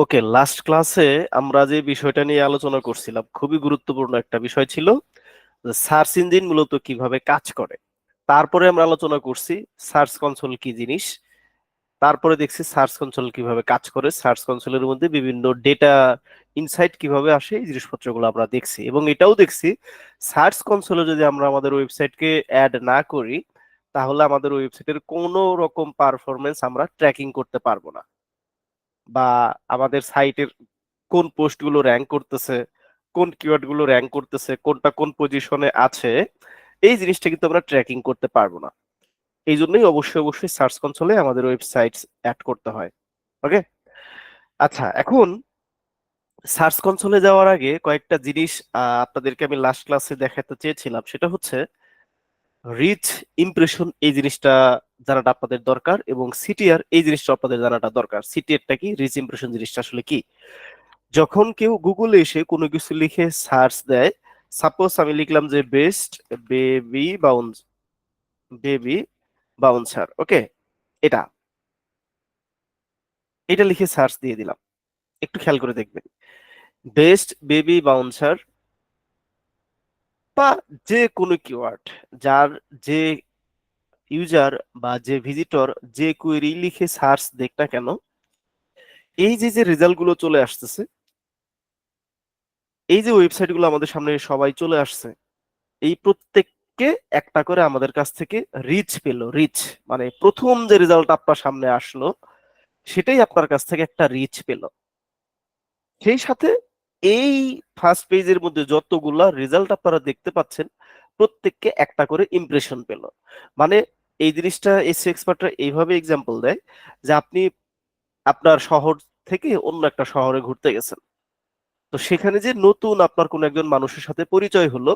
ওকে, last ক্লাসে আমরা যে বিষয়টা নিয়ে আলোচনা করছিলাম খুবই গুরুত্বপূর্ণ একটা বিষয় ছিল, সার্চ ইঞ্জিন মূলত কিভাবে কাজ করে। তারপরে আমরা আলোচনা করছি সার্চ কনসোল কি জিনিস। তারপরে দেখছি সার্চ কনসোল কিভাবে কাজ করে, সার্চ কনসোলের মধ্যে বিভিন্ন ডেটা ইনসাইট কিভাবে আসে, এই জিনিসপত্রগুলো আমরা দেখছি। এবং এটাও দেখছি সার্চ কনসোলে যদি আমরা আমাদের ওয়েবসাইটকে অ্যাড না করি, তাহলে আমাদের ওয়েবসাইটের কোনো রকম পারফরমেন্স আমরা ট্র্যাকিং করতে পারবো না, বা আমাদের সাইটের কোন পোস্টগুলো র্যাঙ্ক করতেছে, কোন কিওয়ার্ড গুলো র্যাঙ্ক করতেছে, কোনটা কোন পজিশনে আছে, এই জিনিসটা কিন্তু আমরা ট্র্যাকিং করতে পারবো না। এই জন্যই অবশ্যই অবশ্যই সার্চ কনসোলে আমাদের ওয়েবসাইট অ্যাড করতে হয়। ওকে, আচ্ছা, এখন সার্চ কনসোলে যাওয়ার আগে কয়েকটা জিনিস আপনাদেরকে আমি লাস্ট ক্লাসে দেখাতে চেয়েছিলাম। সেটা হচ্ছে রিচ ইমপ্রেশন, এই জিনিসটা জানাটা আপনাদের দরকার, এবং সিটিআর এই জিনিসটা আপনাদের জানাটা দরকার। সিটিআরটা কি, রিচ ইমপ্রেশন জিনিসটা আসলে কি। যখন কেউ গুগলে এসে কোনো কিছু লিখে সার্চ দেয়, সাপোজ আমি লিখলাম যে best baby bounce baby bouncer, okay, এটা এটা লিখে সার্চ দিয়ে দিলাম। একটু খেয়াল করে দেখবেন, বেস্ট বেবি বাউন্সার বা যে কোনো কিওয়ার্ড, যার যে ইউজার বা যে ভিজিটর যে কুয়েরি লিখে সার্চ দেখ না কেন, এই যে যে রেজাল্ট গুলো চলে আসতেছে, এই যে ওয়েবসাইট গুলো আমাদের সামনে সবাই চলে আসছে, এই প্রত্যেককে একটা করে আমাদের কাছ থেকে রিচ পেলো। রিচ মানে প্রথম যে রেজাল্ট আপনার সামনে আসলো, সেটাই আপনার কাছ থেকে একটা রিচ পেলো। সেই সাথে এই ফার্স্ট পেজের মধ্যে যতগুলা রেজাল্ট আপনারা দেখতে পাচ্ছেন, প্রত্যেককে একটা করে ইমপ্রেশন পেলো। মানে এই জিনিসটা এসইও এক্সপার্টরা এইভাবে এক্সাম্পল দেয় যে আপনি আপনার শহর থেকে অন্য একটা শহরে ঘুরতে গেছেন, তো সেখানে যে নতুন আপনার কোন একজন মানুষের সাথে পরিচয় হলো,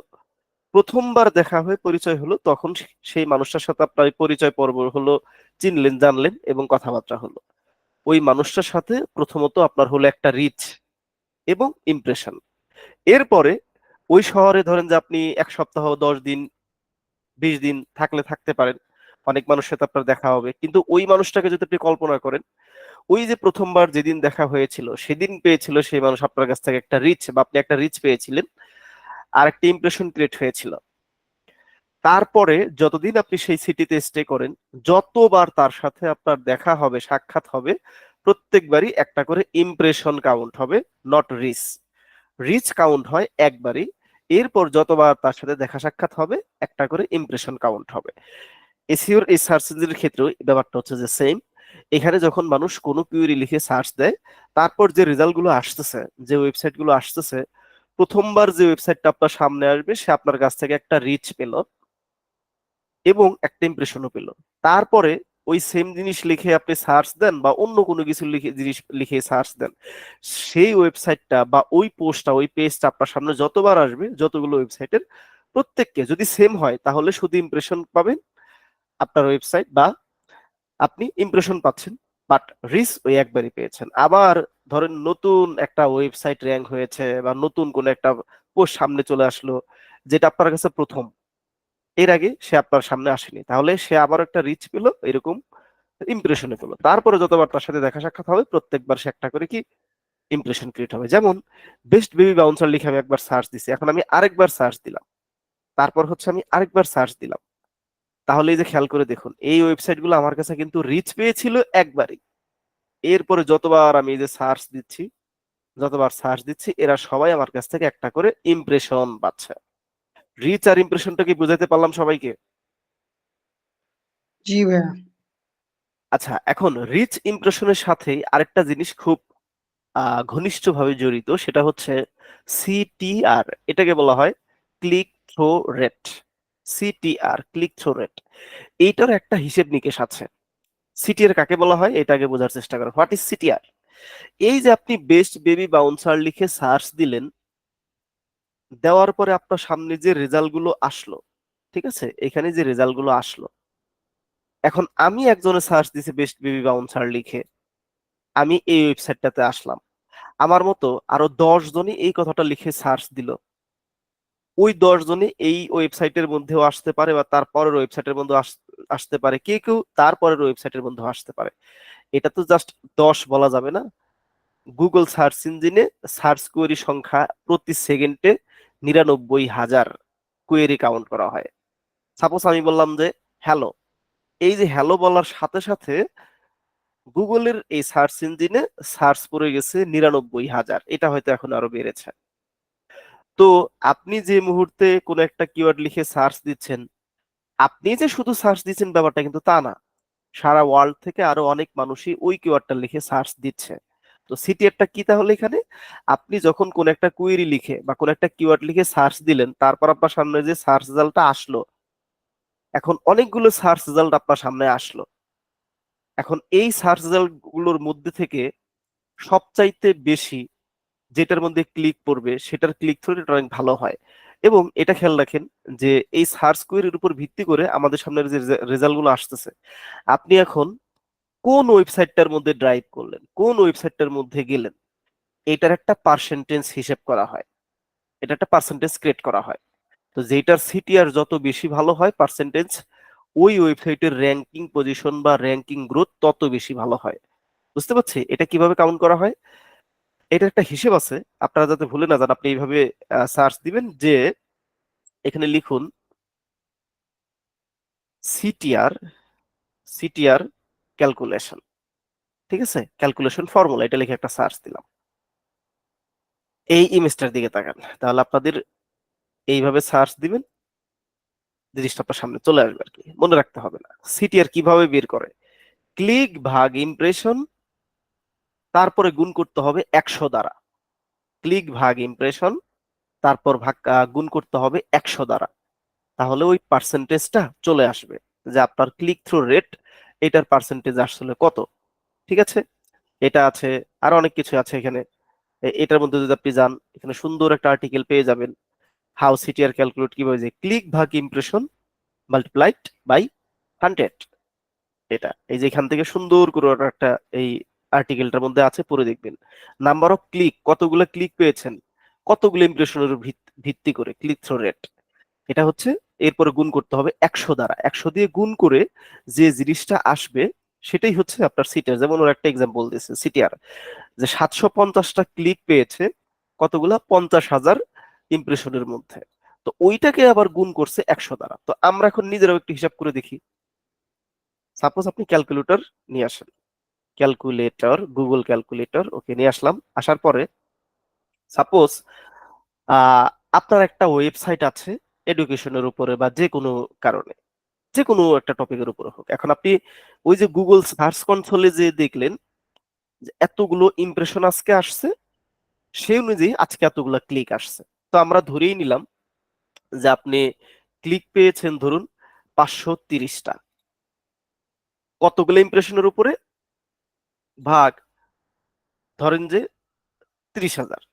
প্রথমবার দেখা হয়ে পরিচয় হলো, তখন সেই মানুষটার সাথে আপনার এই পরিচয় পর্ব হলো, চিনলেন জানলেন এবং কথাবার্তা হলো। ওই মানুষটার সাথে প্রথমত আপনার হলো একটা রিচ এবং ইমপ্রেশন। এরপরে ওই শহরে ধরেন যে আপনি 1 সপ্তাহ, 10 দিন, 20 দিন থাকলে থাকতে পারেন, অনেক মানুষের সাথে আপনার দেখা হবে, কিন্তু ওই মানুষটাকে যদি আপনি কল্পনা করেন, ওই যে প্রথমবার যেদিন দেখা হয়েছিল সেদিন পেয়েছিল সেই মানুষ আপনার কাছ থেকে একটা রিচ, বা আপনি একটা রিচ পেয়েছিলেন, আর একটা ইমপ্রেশন ক্রিয়েট হয়েছিল। তারপরে যতদিন আপনি সেই সিটিতে স্টে করেন, যতবার তার সাথে আপনার দেখা হবে, সাক্ষাৎ হবে, প্রত্যেকবারই একটা করে ইমপ্রেশন কাউন্ট হবে, নট রিচ। রিচ কাউন্ট হয় একবারই, এরপর যতবার তার সাথে দেখা সাক্ষাৎ হবে, একটা করে ইমপ্রেশন কাউন্ট হবে। এসইওর এই সার্চ ইঞ্জিনের ক্ষেত্রেও ব্যাপারটা হচ্ছে যে সেম। এখানে যখন মানুষ কোনো কিউরি লিখে সার্চ দেয়, তারপর যে রেজাল্ট গুলো আসতেছে, যে ওয়েবসাইট গুলো আসতেছে, প্রথমবার যে ওয়েবসাইটটা আপনার সামনে আসবে সে আপনার কাছ থেকে একটা রিচ পেল এবং একটা ইমপ্রেশনও পেল। তারপরে ওই সেম জিনিস লিখে আপনি সার্চ দেন, বা অন্য কোনো কিছু লিখে জিনিস লিখে সার্চ দেন, সেই ওয়েবসাইটটা বা ওই পোস্টটা, ওই পেজটা আপনার সামনে যতবার আসবে, যতগুলো ওয়েবসাইটের, প্রত্যেককে যদি সেম হয় তাহলে শুধু ইমপ্রেশন পাবেন আপনার ওয়েবসাইট, বা আপনি ইমপ্রেশন পাচ্ছেন, বাট রিচ ওই একবারই পেয়েছেন। আবার ধরেন নতুন একটা ওয়েবসাইট র্যাঙ্ক হয়েছে, বা নতুন কোন একটা পোস্ট সামনে চলে আসলো, যেটা আপনার কাছে প্রথম, এর আগে সে আপনার সামনে আসেনি, তাহলে সে আবার একটা রিচ পেলো, এরকম ইমপ্রেশনে পেলো। তারপরে যতবার তার সাথে দেখা সাক্ষাৎ হবে, প্রত্যেকবার সে একটা করে কি ইমপ্রেশন ক্রিয়েট হবে। যেমন বেস্ট বেবি বাউন্সার লিখে আমি একবার সার্চ দিছি, এখন আমি আরেকবার সার্চ দিলাম, তারপর হচ্ছে আমি আরেকবার সার্চ দিলাম, তাহলে এই যে খেয়াল করে দেখুন, এই ওয়েবসাইট গুলো আমার কাছে কিন্তু রিচ পেয়েছিল একবারই। এরপরে যতবার আমি এই যে সার্চ দিচ্ছি, যতবার সার্চ দিচ্ছি, এরা সবাই আমার কাছ থেকে একটা করে ইমপ্রেশন পাচ্ছে। রিচ আর ইমপ্রেশনটা কি বুঝাইতে পারলাম সবাইকে? জি ভাইয়া। আচ্ছা, এখন রিচ ইমপ্রেশনের সাথেই আরেকটা জিনিস খুব ঘনিষ্ঠভাবে জড়িত, সেটা হচ্ছে সিটিআর। এটাকে বলা হয় click through rate. CTR, click through rate, এইটার একটা হিসেব নিকেশ আছে। সিটিআর কাকে বলা হয় এটা আগে বোঝার চেষ্টা করো। What is CTR? এই যে আপনি বেস্ট বেবি বাউন্সার লিখে সার্চ দিলেন, দেওয়ার পরে আপনার সামনে যে রেজাল্ট গুলো আসলো, ঠিক আছে, এখানে যে রেজাল্ট গুলো আসলো, এখন আমি একজনের সার্চ দিছি বেস্ট বেবি বাউন্সার লিখে, আমি এই ওয়েবসাইটটাতে আসলাম, আমার মতো আরো 10 জনই এই কথাটা লিখে সার্চ দিল, ওই 10 জনই এই ওয়েবসাইটের মধ্যেও আসতে পারে, বা তারপরের ওয়েবসাইটের মধ্যে আসতে পারে, কেউ কেউ তারপরের ওয়েবসাইটের মধ্যেও আসতে পারে। এটা তো জাস্ট 10 বলা যাবে না, গুগল সার্চ ইঞ্জিনে সার্চ কোয়েরি সংখ্যা প্রতি সেকেন্ডে 99,000 কোয়েরি কাউন্ট করা হয়। সাপোজ আমি বললাম যে হ্যালো, এই যে হ্যালো বলার সাথে সাথে গুগলের এই সার্চ ইঞ্জিনে সার্চ পড়ে গেছে 99,000, এটা হয়তো এখন আরো বেড়েছে। তো আপনি যে মুহূর্তে কোনো একটা কিওয়ার্ড লিখে সার্চ দিচ্ছেন, আপনি যে শুধু সার্চ দিচ্ছেন ব্যাপারটা কিন্তু তা না, সারা ওয়ার্ল্ড থেকে আরো অনেক মানুষই ওই কিওয়ার্ডটা লিখে সার্চ দিচ্ছে। তো সিটিআরটা কি তাহলে এখানে? আপনি যখন কোন একটা কুয়েরি লিখে বা কোন একটা কিওয়ার্ড লিখে সার্চ দিলেন, তারপর আপনার সামনে যে সার্চ রেজাল্টটা আসলো, এখন অনেকগুলো সার্চ রেজাল্ট আপনার সামনে আসলো। এখন এই সার্চ রেজাল্ট গুলোর মধ্যে থেকে সবচাইতে বেশি যেটার মধ্যে ক্লিক পড়বে সেটার ক্লিক থ্রু রেট অনেক ভালো হয়। এবং এটা খেয়াল রাখেন যে এই সার্চ কোয়েরির উপর ভিত্তি করে আমাদের সামনে যে রেজাল্ট গুলো আসতেছে, আপনি এখন কোন ওয়েবসাইটটার মধ্যে ড্রাইভ করলেন, কোন ওয়েবসাইটটার মধ্যে গেলেন, এটার একটা পার্সেন্টেজ হিসেব করা হয়, এটা একটা পার্সেন্টেজ ক্রিয়েট করা হয়। তো যেটার সিটিআর যত বেশি ভালো হয় পার্সেন্টেজ, ওই ওয়েবসাইটের র্যাঙ্কিং পজিশন বা র্যাঙ্কিং গ্রোথ তত বেশি ভালো হয়। বুঝতে পারছি এটা কিভাবে কাউন্ট করা হয়? এটা একটা হিসেব আছে, আপনারা যাতে ভুলে না যান, আপনি এইভাবে সার্চ দিবেন যে এখানে লিখুন সিটিআর, সিটিআর ক্যালকুলেশন, ঠিক আছে, ক্যালকুলেশন ফর্মুলা, এটা লিখে একটা সার্চ দিলাম। এই ইমেজটার দিকে তাকান, তাহলে আপনাদের এইভাবে সার্চ দিবেন, জিনিসটা আপনার সামনে চলে আসবে আর কি, মনে রাখতে হবে না। সিটিআর কিভাবে বের করে? ক্লিক ভাগ ইমপ্রেশন, তারপরে গুণ করতে হবে 100 দ্বারা। ক্লিক ভাগ ইমপ্রেশন, তারপর গুণ করতে হবে 100 দ্বারা, তাহলে ওই পার্সেন্টেজটা চলে আসবে যে আপনার ক্লিক থ্রু রেট, এটার পার্সেন্টেজ আসলে কত। ঠিক আছে, এটা আছে, আর অনেক কিছু আছে এখানে। এটার মধ্যে যদি আপনি যান, এখানে সুন্দর একটা আর্টিকেল পেয়ে যাবেন, হাউ সিটিআর ক্যালকুলেট, কিভাবে যে ক্লিক ভাগ ইমপ্রেশন মাল্টিপ্লাইড বাই 100। এটা এই যে এখান থেকে সুন্দর করে ওরা একটা এই আর্টিকেলটার মধ্যে আছে, পড়ে দেখবেন। নাম্বার অফ ক্লিক, কতগুলো ক্লিক পেয়েছেন, কতগুলো ইমপ্রেশনের ভিত্তি করে ক্লিক থ্রু রেট, এটা হচ্ছে। এরপরে গুণ করতে হবে 100 দ্বারা, 100 দিয়ে গুণ করে যে জিনিসটা আসবে সেটাই হচ্ছে আপনার সিটিআর। যেমন ওর একটা এক্সাম্পল দিয়েছে সিটিআর, যে 750টা ক্লিক পেয়েছে কতগুলা, 50,000 ইমপ্রেশনের মধ্যে। তো ওইটাকে আবার গুণ করছে 100 দ্বারা। তো আমরা এখন নিজেরাও একটু হিসাব করে দেখি। সাপোজ আপনি ক্যালকুলেটর নিয়ে আসেন, ক্যালকুলেটর, গুগল ক্যালকুলেটর, ওকে নিয়ে আসলাম। আসার পরে সাপোজ আহ আপনার একটা ওয়েবসাইট আছে এডুকেশনের উপরে বা যে কোনো কারণে, যে কোনো একটা টপিকের উপরে হোক। এখন আপনি ওই যে গুগল সার্চ কনসোলে যে দেখলেন যে এতগুলো ইমপ্রেশন আজকে আসছে, সেই অনুযায়ী আজকে এতগুলো ক্লিক আসছে। তো আমরা ধরেই নিলাম যে আপনি ক্লিক পেয়েছেন ধরুন 530টা, কতগুলো ইমপ্রেশনের উপরে, ভাগ ধরেন যে 30,000,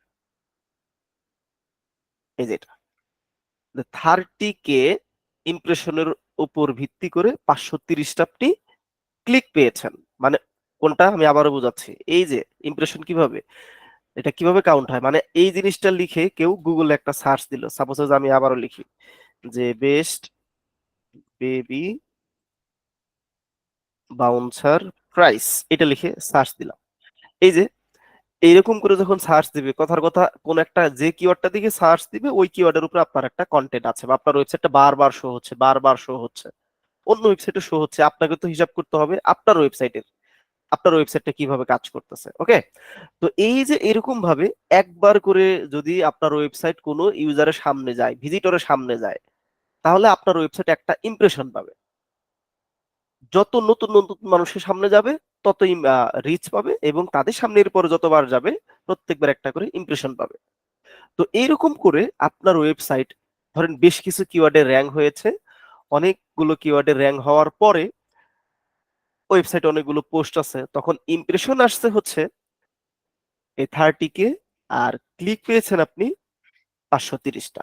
এই যেটা 30K ইমপ্রেশনের উপর ভিত্তি করে 530টা আপনি ক্লিক পেয়েছেন। মানে কোনটা আমি আবারও বোঝাচ্ছি, এই যে ইমপ্রেশন কিভাবে, এটা কিভাবে কাউন্ট হয়, মানে এই জিনিসটা লিখে কেউ গুগলে একটা সার্চ দিল, সাপোজ আমি আবারও লিখি যে বেস্ট বেবি বাউন্সার প্রাইস, এটা লিখে সার্চ দিলাম। এই যে এইরকম করে যখন সার্চ দিবে, কথার কথা কোন একটা যে কিওয়ার্ডটা দিকে সার্চ দিবে ওই কিওয়ার্ডের উপর আপনার একটা কন্টেন্ট আছে বা আপনার ওয়েবসাইটটা বারবার শো হচ্ছে, বারবার শো হচ্ছে, অন্য ওয়েবসাইটে শো হচ্ছে, আপনাকে তো হিসাব করতে হবে আপনার ওয়েবসাইটের, আপনার ওয়েবসাইটটা কিভাবে কাজ করতেছে। ওকে, তো এই যে এরকম ভাবে একবার করে যদি আপনার ওয়েবসাইট কোনো ইউজারের সামনে যায়, ভিজিটরের সামনে যায়, তাহলে আপনার ওয়েবসাইট একটা ইমপ্রেশন পাবে। যত নতুন নতুন মানুষের সামনে যাবে ততই রিচ পাবে, এবং তাদের সামনে এরপরে যতবার যাবে প্রত্যেকবার একটা করে ইমপ্রেশন পাবে। তো এইরকম করে আপনার ওয়েবসাইট ধরেন বেশ কিছু কিওয়ার্ডে র্যাঙ্ক হয়েছে, অনেকগুলো কিওয়ার্ডে র্যাঙ্ক হওয়ার পরে ওয়েবসাইটে অনেকগুলো পোস্ট আছে, তখন ইমপ্রেশন আসছে হচ্ছে এই 30K, আর ক্লিক পেয়েছেন আপনি 530টা।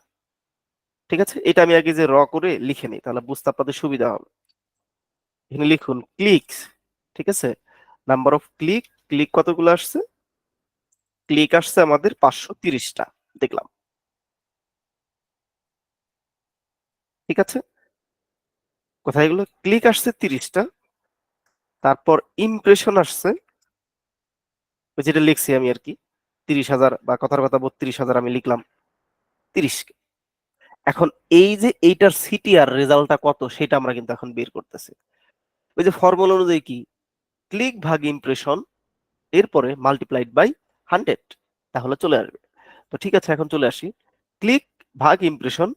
ঠিক আছে, এটা আমি আগে যে করে লিখে নিই, তাহলে বুঝতে আপনাদের সুবিধা হবে। এখানে লিখুন ক্লিক, ঠিক আছে, নাম্বার অফ ক্লিক, ক্লিক কতগুলো আসছে, ক্লিক আসছে আমাদের 530টা, দেখলাম। ঠিক আছে, কোথায় এগুলো, ক্লিক আসছে 30টা, তারপর ইমপ্রেশন আসছে যেটা লিখছি আমি আর কি, 30,000 বা কথার কথা 32,000 আমি লিখলাম 30। এখন এই যে এইটার সিটিআর রেজাল্টটা কত সেটা আমরা কিন্তু এখন বের করতেছি। ওই যে ফর্মুলা অনুযায়ী কি, ক্লিক ভাগ ইমপ্রেশন, এরপরে মাল্টিপ্লাইড বাই 100, তাহলে চলে আসবে। তো ঠিক আছে, এখন চলে আসি। ক্লিক ভাগ ইমপ্রেশন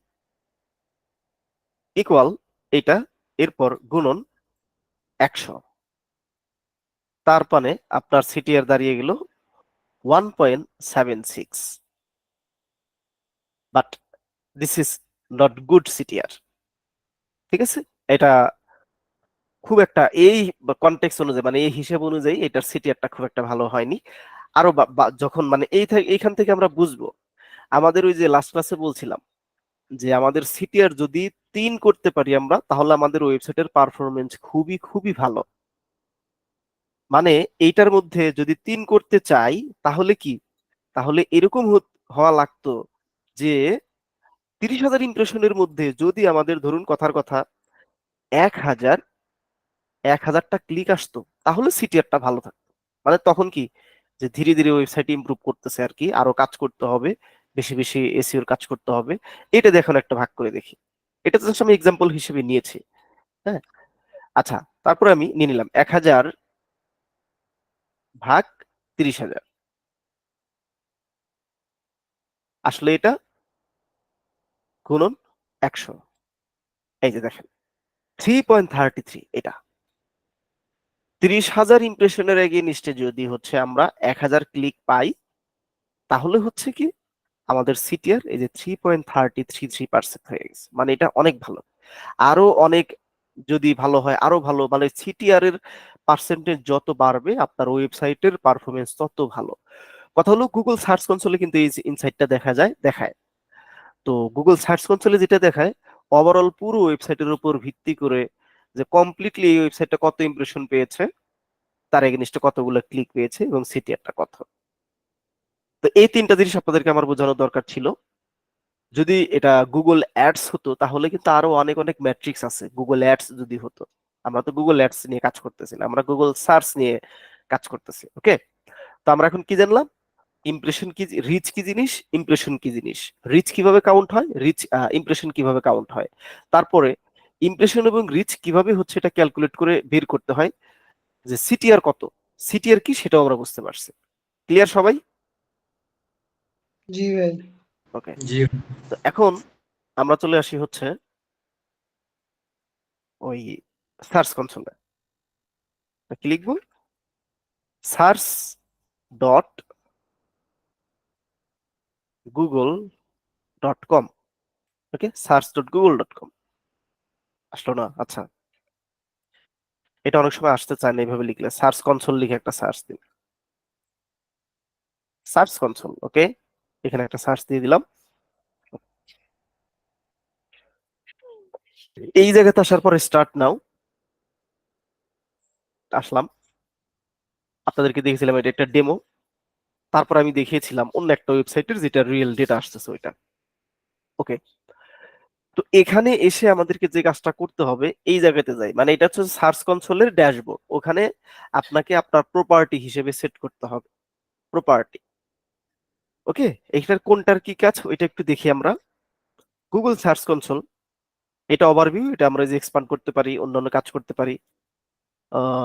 ইকুয়াল এটা, এরপর গুণন 100, তার মানে আপনার সিটিআর দাঁড়িয়ে গেল 1.76। But this is not good CTR. ঠিক আছে, এটা খুব একটা এই কনটেক্সট অনুযায়ী, মানে এই হিসেব অনুযায়ী এটার সিটিআরটা খুব একটা ভালো হয়নি। আরো যখন মানে এইখান থেকে আমরা বুঝবো, আমাদের ওই যে লাস্ট ক্লাসে বলছিলাম যে আমাদের সিটিআর যদি 3 করতে পারি আমরা, তাহলে আমাদের ওয়েবসাইটের পারফরমেন্স খুবই খুবই ভালো। মানে এইটার মধ্যে যদি 3 করতে চাই, তাহলে কি, তাহলে এরকম হওয়া লাগতো যে 30,000 ইমপ্রেশনের মধ্যে যদি আমাদের ধরুন কথার কথা 1,000 1,000টা ক্লিক আসতো, তাহলে সিটিআরটা ভালো থাকতো। মানে তখন কি, যে ধীরে ধীরে ওয়েবসাইট ইমপ্রুভ করতেছে আর কি, আরো কাজ করতে হবে, বেশি বেশি এসইওর কাজ করতে হবে। এটা দেখুন একটা ভাগ করে দেখি, এটা তো আমি এক্সাম্পল হিসেবে নিয়েছি। হ্যাঁ, আচ্ছা, তারপরে আমি নিয়ে নিলাম 1,000 ভাগ 30,000, আসলে এটা গুণন 100। এই যে দেখেন 3.33, এটা 30,000 ইমপ্রেশনের এগেইনস্টে যদি হচ্ছে আমরা 1,000 ক্লিক পাই, তাহলে হচ্ছে কি আমাদের সিটিআর এই যে 3.33% হয়ে গেছে। মানে এটা অনেক ভালো। আরো অনেক যদি ভালো হয় আরো ভালো, মানে সিটিআর এর পার্সেন্টেজ যত বাড়বে আপনার ওয়েবসাইটের পারফরমেন্স তত ভালো। কথা হলো গুগল সার্চ কনসোলে কিন্তু এই ইনসাইটটা দেখায়। তো গুগল সার্চ কনসোলে যেটা দেখায়, ওভারঅল পুরো ওয়েবসাইটের উপর ভিত্তি করে যে কমপ্লিটলি এই ওয়েবসাইটটা কত ইমপ্রেশন পেয়েছে, তার এগেইনস্টে কতগুলো ক্লিক পেয়েছে এবং সিটিআরটা কত। তো এই তিনটা জিনিস আপনাদেরকে আমার বোঝানো দরকার ছিল। যদি এটা গুগল অ্যাডস হতো, তাহলে কিন্তু আরো অনেক অনেক ম্যাট্রিক্স আছে। গুগল অ্যাডস যদি হতো, আমরা তো গুগল অ্যাডস নিয়ে কাজ করতেছি না, আমরা গুগল সার্চ নিয়ে কাজ করতেছি। ওকে, তো আমরা এখন কি জানলাম, ইমপ্রেশন কি, রিচ কি জিনিস, ইমপ্রেশন কি জিনিস, রিচ কিভাবে কাউন্ট হয়, ইমপ্রেশন কিভাবে কাউন্ট হয়, তারপরে ইমপ্রেশন এবং রিচ কিভাবে হচ্ছে এটা ক্যালকুলেট করে বের করতে হয়, যে সিটিআর কত, সিটিআর কি সেটাও আমরা বুঝতে পারছি। ক্লিয়ার সবাই? জি ভাই। ওকে, জি। তো এখন আমরা চলে আসি হচ্ছে ওই সার্চ কনসোলে। কি লিখবো, search dot Google dot com. Okay, search dot Google dot com আসলো না? আচ্ছা, এটা অনেক সময় আসতে চায় না এইভাবে লিখলে, সার্চ কনসোল লিখে একটা সার্চ দিন, সার্চ কনসোল। ওকে, এখানে একটা সার্চ দিয়ে দিলাম। এই জায়গাতে আসার পরে স্টার্ট নাও আসলাম, আপনাদেরকে দেখেছিলাম এটা একটা ডেমো। তারপর আমি দেখিয়েছিলাম অন্য একটা ওয়েবসাইটের যেটা রিয়েল ডেটা আসতেছে ওইটা। ওকে, তো এখানে এসে আমাদেরকে যে কাজটা করতে হবে, এই জায়গাতে যাই, মানে এটা হচ্ছে সার্চ কনসোলের ড্যাশবোর্ড, ওখানে আপনাকে আপনার প্রপার্টি হিসেবে সেট করতে হবে, প্রপার্টি। ওকে, এখানে কোনটার কি কাজ ওইটা একটু দেখি আমরা। গুগল সার্চ কনসোল, এটা ওভারভিউ, এটা আমরা যে এক্সপান্ড করতে পারি, অন্যান্য কাজ করতে পারি।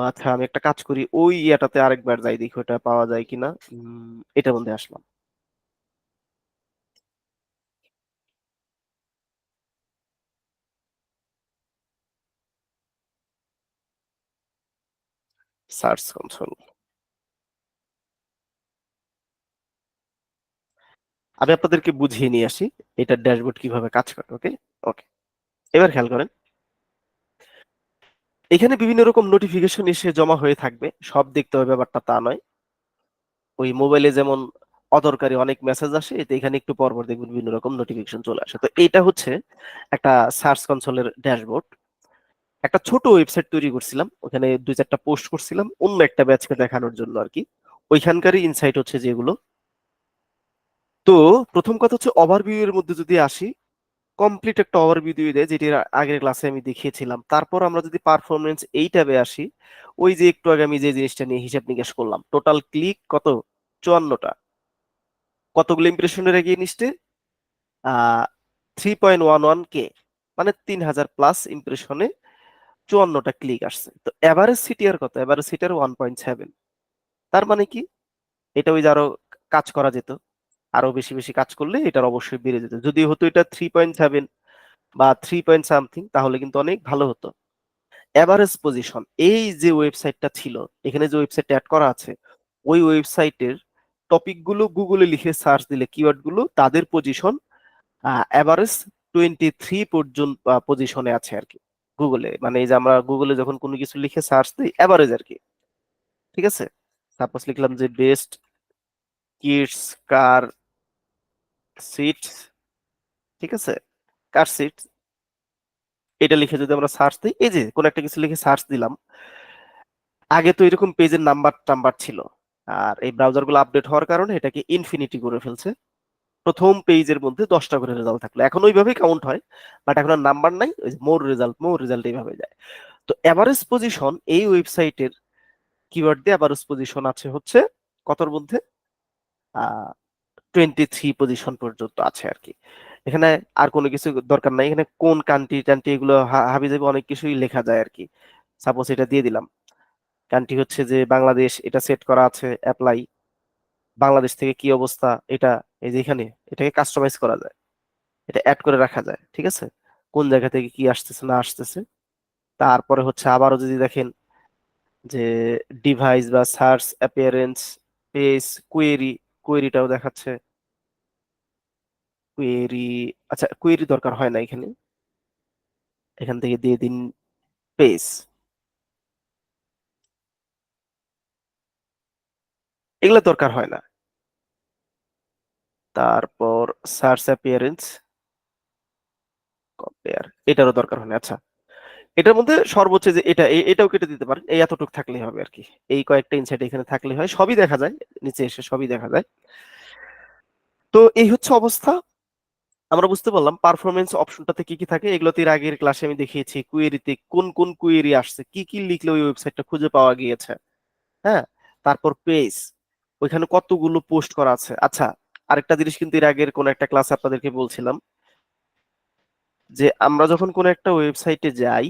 আচ্ছা, আমি একটা কাজ করি, ওই ইয়াটাতে আরেকবার যাই, দেখি ওটা পাওয়া যায় কিনা। এটার মধ্যে আসলাম, সার্চ কনসোল। আমি আপনাদেরকে বুঝিয়ে নিয়ে আসি এটার ড্যাশবোর্ড কিভাবে কাজ করে। ওকে, ওকে, এবার খেয়াল করেন, এখানে বিভিন্ন রকম নোটিফিকেশন এসে জমা হয়ে থাকবে, সব দেখতে হবে ব্যাপারটা তা নয়। ওই মোবাইলে যেমন অদরকারি অনেক মেসেজ আসে, এতে এখানে একটু পর পর দেখবেন বিভিন্ন রকম নোটিফিকেশন চলে আসে। তো এটা হচ্ছে একটা সার্চ কনসোলের ড্যাশবোর্ড। একটা ছোট ওয়েবসাইট তৈরি করছিলাম, ওখানে 2-4টা পোস্ট করছিলাম অন্য একটা ব্যাচকে দেখানোর জন্য আর কি। ওইখানকারই ইনসাইট হচ্ছে যেগুলো। তো প্রথম কথা হচ্ছে ওভারভিউ এর মধ্যে যদি আসি, কমপ্লিট একটা ওভারভিউ দিয়ে দেয়, যেটি আগের ক্লাসে আমি দেখিয়েছিলাম। তারপর আমরা যদি পারফরমেন্স এই ট্যাবে আসি, ওই যে একটু আগে আমি যে জিনিসটা নিয়ে হিসাব নিকাশ করলাম, টোটাল ক্লিক কত, 54টা। কতগুলো ইমপ্রেশনের এগেইনস্টে? 3.11 কে, মানে 3000 প্লাস ইমপ্রেশনে 54টা ক্লিক আসছে। তো এভারেজ সিটিআর কত? Average CTR 1.7। তার মানে কি, এটা ওই যে আরো কাজ করা যেত, আরো বেশি বেশি কাজ করলে এটার অবশ্যই বেড়ে যেত। যদি হতো এটা 3.7 বা 3 পয়েন্ট সামথিং, তাহলে কিন্তু অনেক ভালো হতো। এভারেজ পজিশন, এই যে ওয়েবসাইটটা ছিল, এখানে যে ওয়েবসাইট অ্যাড করা আছে, ওই ওয়েবসাইটের টপিক গুলো গুগলে লিখে সার্চ দিলে, কিওয়ার্ড গুলো, তাদের পজিশন এভারেজ 23 পর্যন্ত পজিশনে আছে আর কি গুগলে। মানে এই যে আমরা গুগলে যখন কোনো কিছু লিখে সার্চ দিই, এভারেজ আর কি। ঠিক আছে, সাপোজ লিখলাম যে বেস্ট কিডস কার সিটস, ঠিক আছে, কার সিটস, এটা লিখে যদি আমরা সার্চ দিই, এই যে কোন একটা কিছু লিখে সার্চ দিলাম, আগে তো এরকম পেজের নাম্বার টাম্বার ছিল, আর এই ব্রাউজার গুলো আপডেট হওয়ার কারণে এটাকে ইনফিনিটি করে ফেলছে। প্রথম পেজের মধ্যে 10টা করে রেজাল্ট থাকলো, এখন ওইভাবেই কাউন্ট হয়, বাট এখন আর নাম্বার নাই, মোর রেজাল্ট মোর রেজাল্ট এইভাবে যায়। তো এভারেজ পজিশন এই ওয়েবসাইটের কিওয়ার্ড দিয়ে এভারেজ পজিশন আছে হচ্ছে কতর মধ্যে, 23 পজিশন পর্যন্ত আছে আর কি। এখানে আর কোনো কিছু দরকার নাই, এখানে কোন কান্ট্রি টান্ট্রি এগুলো হাবি যাবে অনেক কিছুই লেখা যায় আর কি। সাপোজ এটা দিয়ে দিলাম, কান্ট্রি হচ্ছে যে বাংলাদেশ, এটা সেট করা আছে, অ্যাপ্লাই। বাংলাদেশ থেকে কি অবস্থা এটা, এই যে এখানে এটাকে কাস্টমাইজ করা যায়, এটা অ্যাড করে রাখা যায়, ঠিক আছে, কোন জায়গা থেকে কি আসতেছে না আসতেছে। তারপরে হচ্ছে আবারও যদি দেখেন যে ডিভাইস বা সার্চ অ্যাপিয়ারেন্স, পেজ, কোয়েরি, কোয়েরিটাও দেখাচ্ছে, কোয়েরি, আচ্ছা কোয়েরি দরকার হয় না এখানে, এখান থেকে দিয়ে দিন পেজ, এগুলো দরকার হয় না। তারপর সার্চ অ্যাপিয়ারেন্স, কম্পেয়ার, এটারও দরকার হয় না। আচ্ছা, এটার মধ্যে সর্বোচ্চ যে এটা এটাও কেটে দিতে পারেন, এই এতটুকু থাকলেই হবে আর কি। এই কয়েকটা ইনসাইট এখানে থাকলে হয়, সবই দেখা যায়, নিচে এসে সবই দেখা যায়। তো এই হচ্ছে অবস্থা। আমরা বুঝতে পারলাম পারফরমেন্স অপশনটাতে কি কি থাকে, এগুলোতে এর আগের ক্লাসে আমি দেখিয়েছি। কুয়েরিতে কোন কোন কুয়েরি আসছে, কি কি লিখলে ওই ওয়েবসাইটটা খুঁজে পাওয়া গিয়েছে, হ্যাঁ। তারপর পেজ, ওইখানে কতগুলো পোস্ট করা আছে। আচ্ছা, আরেকটা জিনিস কিন্তু এর আগের কোন একটা ক্লাসে আপনাদেরকে বলছিলাম, যে আমরা যখন কোন একটা ওয়েবসাইটে যাই,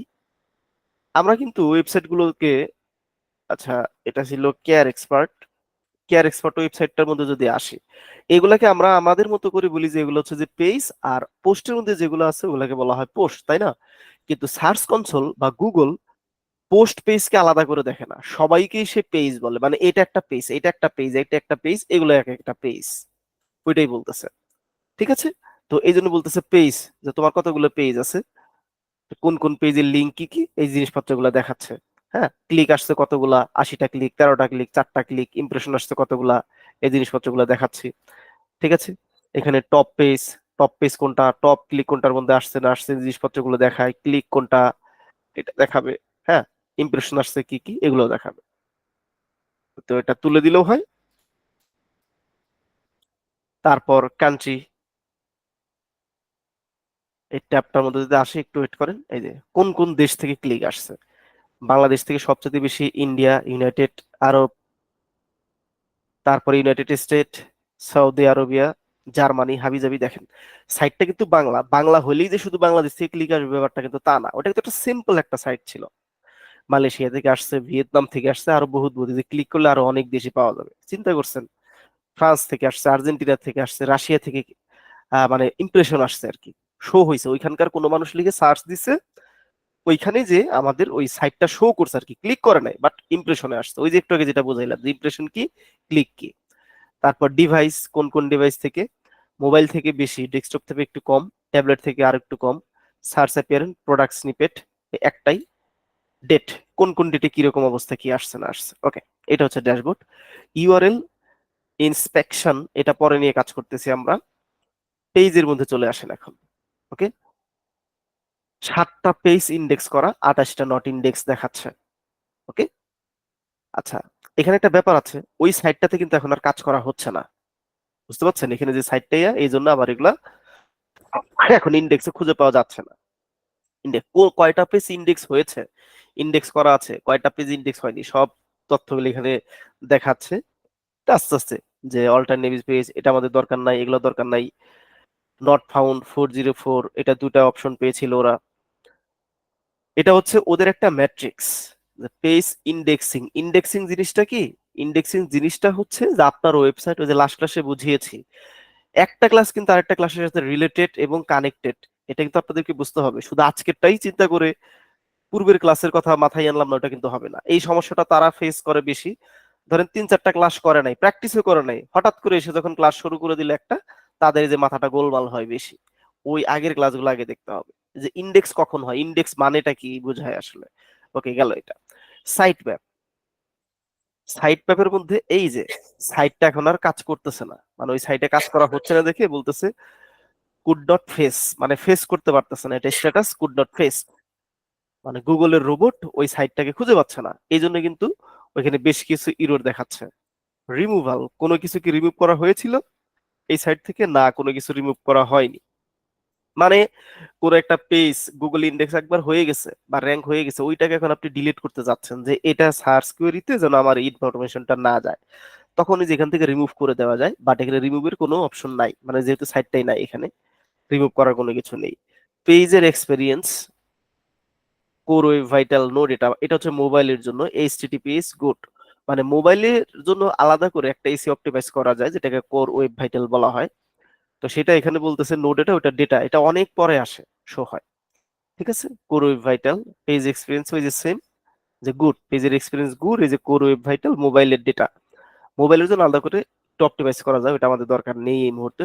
আমরা কিন্তু ওয়েবসাইট গুলোকে, আচ্ছা এটা ছিল কেয়ার এক্সপার্ট, কেয়ার এক্সপার্ট ওয়েবসাইটটার মধ্যে যদি আসি, এগুলাকে আমরা আমাদের মতো করে বলি যে এগুলো হচ্ছে যে পেজ, আর পোস্টের মধ্যে যেগুলো আছে ওগুলাকে বলা হয় পোস্ট, তাই না? কিন্তু সার্চ কনসোল বা গুগল পোস্ট পেজকে আলাদা করে দেখে না, সবাইকেই সে পেজ বলে, মানে এটা একটা পেজ, এটা একটা পেজ, এটা একটা পেজ, এগুলো এক একটা পেজ, ওইটাই বলতেছে। ঠিক আছে, তো এই জন্য বলতেছে পেজ, যে তোমার কতগুলো পেজ আছে, কোন কোন পেজের লিঙ্ক কি কি, এই জিনিসপত্রগুলো দেখাচ্ছে। হ্যাঁ, ক্লিক আসছে কতগুলা, 80টা ক্লিক, 13টা ক্লিক, 4টা ক্লিক, ইমপ্রেশন আসছে কতগুলা, এই জিনিসপত্রগুলো দেখাচ্ছি। ঠিক আছে, এখানে টপ পেজ, টপ পেজ কোনটা, টপ ক্লিক কোনটার মধ্যে আসছে না আসছে, জিনিসপত্রগুলো দেখায়, ক্লিক কোনটা এটা দেখাবে, হ্যাঁ, ইমপ্রেশন আসছে কি কি এগুলো দেখাবে। তো এটা তুলে দিলেও হয়। তারপর কান্ট্রি, এই ট্যাবটার মধ্যে যদি আসে, একটু ওয়েট করেন, এই যে কোন কোন দেশ থেকে ক্লিক আসছে। বাংলাদেশ থেকে সবচেয়ে বেশি ইন্ডিয়া, ইউনাইটেড আরব, তারপরে United State, Saudi Arabia, Germany, হাবিজাবি। দেখেন সাইটটা কিন্তু বাংলা, বাংলা হলেই যে শুধু বাংলাদেশ থেকে ক্লিক আসবে ব্যাপারটা কিন্তু তা না, ওটা কিন্তু একটা সিম্পল একটা সাইট ছিল। মালয়েশিয়া থেকে আসছে, ভিয়েতনাম থেকে আসছে, আরো বহুত বহুত, যে ক্লিক করলে আরো অনেক দেশে পাওয়া যাবে, চিন্তা করছেন। ফ্রান্স থেকে আসছে, আর্জেন্টিনা থেকে আসছে, রাশিয়া থেকে, মানে ইমপ্রেশন আসছে আর কি, শো হয়েছে, ওইখানকার কোনো মানুষ লিখে সার্চ দিছে, ওইখানে যে আমাদের ওই সাইটটা শো করছে আর কি, ক্লিক করে নাই, বাট ইমপ্রেশনে আসছে। ওই যে একটু আগে যেটা বোঝাইলাম যে ইমপ্রেশন কি, ক্লিক কি। তারপর ডিভাইস, কোন কোন ডিভাইস থেকে, মোবাইল থেকে বেশি, ডেস্কটপ থেকে একটু কম, ট্যাবলেট থেকে আর একটু কম। সার্চ অ্যাপিয়ারেন্স, প্রোডাক্ট স্নিপেট, একটাই। ডেট, কোন কোন ডেটে কিরকম অবস্থা কি আসছে না আসছে। ওকে, এটা হচ্ছে ড্যাশবোর্ড। ইউআরএল ইন্সপেকশন, এটা পরে নিয়ে কাজ করতেছি আমরা। পেজের মধ্যে চলে আসেন এখন। ওকে, 7টা পেজ ইন্ডেক্স করা, 28টা নট ইন্ডেক্স দেখাচ্ছে। ওকে, আচ্ছা, এখানে একটা ব্যাপার আছে, ওই সাইটটাতে কিন্তু এখন আর কাজ করা হচ্ছে না, বুঝতে পারছেন, এখানে যে সাইটটাই এই জন্য আবার এগুলা এখন ইন্ডেক্সে খুঁজে পাওয়া যাচ্ছে না। ইন্ডেক্স কয়টা পেজ ইন্ডেক্স হয়েছে, ইন্ডেক্স করা আছে, কয়টা পেজ ইন্ডেক্স হয়নি, সব তথ্যগুলো এখানে দেখাচ্ছে আস্তে আস্তে। যে অল্টারনেটিভ পেজ এটা আমাদের দরকার নাই, এগুলো দরকার নাই। নট ফাউন্ড 404, এটা দুটা অপশন পেয়েছিল ওরা। এটা হচ্ছে ওদের একটা ম্যাট্রিক্স। পেজ ইন্ডেক্সিং, ইন্ডেক্সিং জিনিসটা কি? ইন্ডেক্সিং জিনিসটা হচ্ছে যে আপনার ওয়েবসাইট, ওই যে লাস্ট ক্লাসে বুঝিয়েছি, একটা ক্লাস কিন্তু আরেকটা ক্লাসের সাথে রিলেটেড এবং কানেক্টেড। এটা কিন্তু আপনাদেরকে বুঝতে হবে। শুধু আজকেরটাই চিন্তা করে পূর্বের ক্লাসের কথা মাথায় আনলাম না, ওটা কিন্তু হবে না। এই সমস্যাটা তারা ফেস করে বেশি। ধরেন 3-4টা ক্লাস করে নাই, প্র্যাকটিসও করে নাই, হঠাৎ করে এসে যখন ক্লাস শুরু করে দিলে একটা, তাদের যে মাথাটা গোলমাল হয় বেশি। ওই আগের ক্লাসগুলো আগে দেখতে হবে, যে ইন্ডেক্স কখন হয়, ইন্ডেক্স মানেটা কি বোঝায় আসলে। ওকে, গেল এটা। সাইট ম্যাপ, সাইট ম্যাপের মধ্যে এই যে সাইটটা এখন আর কাজ করতেছে না, মানে ওই সাইটে কাজ করা হচ্ছে না দেখে বলতেছে কুড নট ফেস, মানে ফেস করতে পারতেছে না, এটা স্ট্যাটাস কুড নট ফেস। মানে গুগলের রোবট ওই সাইটটাকে খুঁজে পাচ্ছে না, এই জন্য কিন্তু ওইখানে বেশ কিছু ইরর দেখাচ্ছে। রিমুভাল, কোনো কিছু কি রিমুভ করা হয়েছিল এই সাইট থেকে? না, কোনো কিছু রিমুভ করা হয়নি। মানে কোন একটা পেজ গুগল ইন্ডেক্স একবার হয়ে গেছে বা র্যাঙ্ক হয়ে গেছে, ওইটাকে এখন আপনি ডিলিট করতে যাচ্ছেন যে এটা সার্চ কোয়েরিতে যেন আমার ইনফরমেশনটা না যায়, তখনই যেখান থেকে রিমুভ করে দেওয়া যায়। বাট এখানে রিমুভের কোনো অপশন নাই, মানে যেহেতু সাইটটাই নাই, এখানে রিমুভ করার কোনো কিছু নেই। পেজের experience, core web vital node, এটা এটা হচ্ছে মোবাইলের জন্য এইচটিটিপিএস গুড। মানে মোবাইলের জন্য আলাদা করে একটা এসি অপটিমাইজ করা যায়, যেটাকে কোর ওয়েব ভাইটাল বলা হয়। তো সেটা এখানে বলতেছে নোড, এটা ওটা ডেটা, এটা অনেক পরে আসে, শো হয়। ঠিক আছে, core web vital. Page experience ওই যে সেম, যে গুড, পেজের এক্সপিরিয়েন্স গুড, এই যে কোর ওয়েব ভাইটাল মোবাইলের ডেটা। মোবাইলের জন্য আলাদা করে অপটিমাইজ করা যায়, এটা আমাদের দরকার নেই এই মুহূর্তে।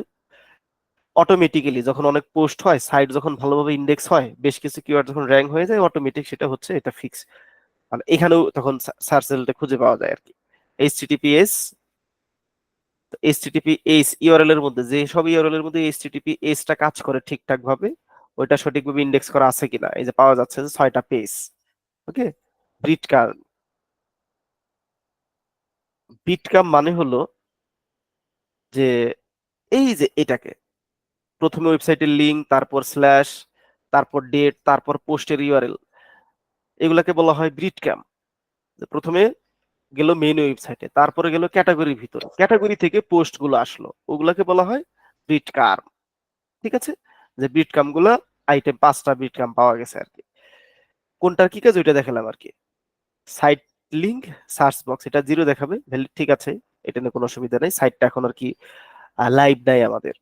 অটোমেটিক্যালি যখন অনেক পোস্ট হয়, সাইট যখন ভালোভাবে ইন্ডেক্স হয়, বেশ কিছু কিওয়ার্ড যখন র্যাঙ্ক হয়ে যায়, অটোমেটিক সেটা হচ্ছে, এটা ফিক্স। মানে এখানেও তখন সার্চ রেজাল্টে খুঁজে পাওয়া যায় আর কি। এইচটিটিপিএস, এইচটিটিপিএস ইউআরএল এর মধ্যে, যে সব ইউআরএল এর মধ্যে এইচটিটিপিএস টা কাজ করে ঠিকঠাক ভাবে, ওইটা সঠিকভাবে ইন্ডেক্স করা আছে কিনা, এই যে পাওয়া যাচ্ছে যে 6টা পেজ। ওকে। বিটকাম, বিটকাম মানে হলো যে এই যে এটাকে প্রথমে ওয়েবসাইটের লিংক, তারপর স্ল্যাশ, তারপর ডেট, তারপর পোস্টের ইউআরএল, এগুলাকে বলা হয় বিটকাম। প্রথমে গেল মেইন ওয়েবসাইটে, তারপরে গেল ক্যাটাগরির ভিতরে, ক্যাটাগরি থেকে পোস্ট গুলো আসলো, ওগুলাকে বলা হয় বিটকাম। ঠিক আছে, যে বিটকাম গুলা আইটেম 5টা বিটকাম পাওয়া গেছে আর কি। কোনটার কি কাজ ওইটা দেখালাম আর কি। সাইট লিংক, সার্চ বক্স, এটা 0 দেখাবে, ভ্যালিড, ঠিক আছে, এটা নিয়ে কোনো অসুবিধা নেই। সাইটটা এখন আর কি লাইভ নাই আমাদের।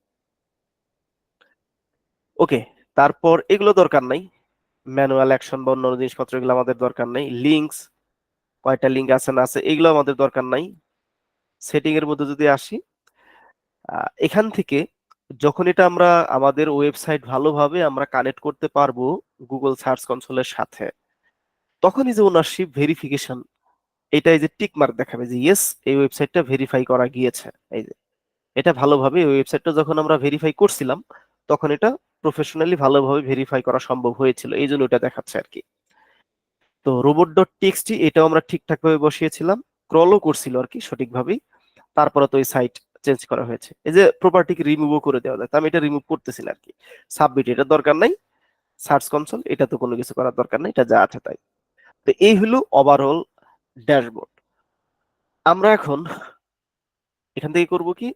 ওকে, তারপর এগুলো দরকার নাই, ম্যানুয়াল অ্যাকশন বা অন্যান্য জিনিসপত্র, এগুলো আমাদের দরকার নেই। লিঙ্কস, কয়টা লিঙ্ক আছে না আছে, এগুলো আমাদের দরকার নাই। সেটিং এর মধ্যে যদি আসি, এখান থেকে যখন এটা আমরা আমাদের ওয়েবসাইট ভালোভাবে আমরা কানেক্ট করতে পারবো গুগল সার্চ কনসোলের সাথে, তখনই যে ওনারশিপ ভেরিফিকেশন, এটা এই যে টিক মার্ক দেখাবে যে ইয়েস, এই ওয়েবসাইটটা ভেরিফাই করা গিয়েছে। এই যে এটা ভালোভাবে, এই ওয়েবসাইটটা যখন আমরা ভেরিফাই করছিলাম, তখন এটা প্রফেশনালি ভালোভাবে ভেরিফাই করা সম্ভব হয়েছিল, এই জন্য এটা দেখাচ্ছে আর কি। তো রোবট ডট টিএক্সটি, এটাও আমরা ঠিকঠাক ভাবে বসিয়েছিলাম, ক্রলও করছিল আর কি সঠিকভাবেই। তারপরে তো এই সাইট চেঞ্জ করা হয়েছে। এই যে প্রপার্টিকে রিমুভও করে দেওয়া যায়, তো আমি এটা রিমুভ করতেছি না আর কি। সাবমিট, এটা দরকার নাই। সার্চ কনসোল, এটা তো কোনো কিছু করার দরকার নাই, এটা যা আছে তাই। তো এই হলো ওভারঅল ড্যাশবোর্ড। আমরা এখন এখান থেকে করব কি,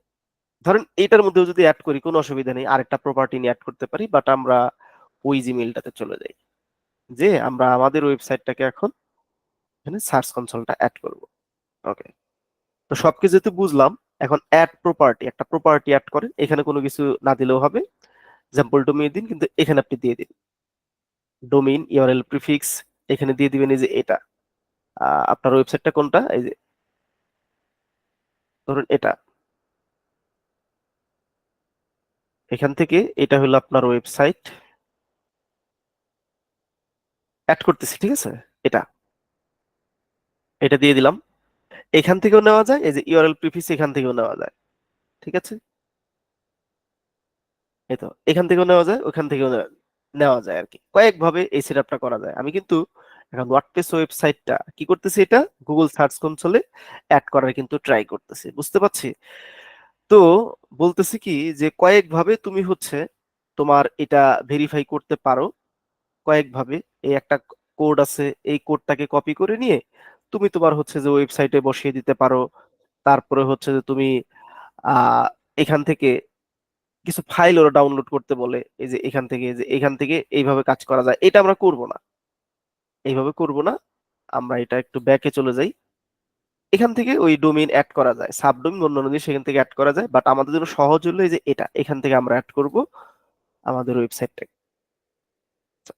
ধরেন এইটার মধ্যেও যদি অ্যাড করি কোনো অসুবিধা নেই, আরেকটা প্রপার্টি নিয়ে অ্যাড করতে পারি, বাট আমরা ওই জিমেইলটাতে চলে যাই, যে আমরা আমাদের ওয়েবসাইটটাকে এখন এখানে সার্চ কনসোলটা অ্যাড করব। ওকে, তো সবকিছু যেহেতু বুঝলাম, এখন অ্যাড প্রপার্টি, একটা প্রপার্টি অ্যাড করেন, এখানে কোনো কিছু না দিলেও হবে। এক্সাম্পল ডোমেইন দিন, কিন্তু এখানে আপনি দিয়ে দিন ডোমেইন ইউআরএল প্রিফিক্স, এখানে দিয়ে দিবেন এই যে এটা। আপনার ওয়েবসাইটটা কোনটা, এই যে ধরুন এটা, এখান থেকে এটা হলো আপনার ওয়েবসাইট, অ্যাড করতেছি, ঠিক আছে, এটা এটা দিয়ে দিলাম। এখান থেকেও নেওয়া যায়, এই যে ইউআরএল প্রিফিক্স এখান থেকেও নেওয়া যায়। ঠিক আছে, এই তো এখান থেকেও নেওয়া যায়, ওখান থেকেও নেওয়া যায় আর কি, কয়েকভাবে এই সেটআপটা করা যায়। আমি কিন্তু এখন ওয়ার্ডপ্রেস ওয়েবসাইটটা কি করতেছি, এটা গুগল সার্চ কনসোলে অ্যাড করার কিন্তু ট্রাই করতেছি, বুঝতে পারছি। তো বলতেছি কি, যে কয়েকভাবে তুমি হচ্ছে তোমার এটা ভেরিফাই করতে পারো কয়েকভাবে। এই একটা কোড আছে, এই কোডটাকে কপি করে নিয়ে তুমি তোমার হচ্ছে যে ওয়েবসাইটে বসিয়ে দিতে পারো। তারপরে হচ্ছে যে তুমি আহ এখান থেকে কিছু ফাইল ওরা ডাউনলোড করতে বলে, এই যে এখান থেকে, যে এখান থেকে এইভাবে কাজ করা যায়। এটা আমরা করব না, এইভাবে করব না। আমরা এটা একটু ব্যাকে চলে যাই। এখান থেকে ওই ডোমেইন অ্যাড করা যায়, সাবডোমেইন অন্যান্য জিনিস সেখান থেকে অ্যাড করা যায়, বাট আমাদের জন্য সহজ হলো এই যে এটা এখান থেকে আমরা অ্যাড করব আমাদের ওয়েবসাইটটা।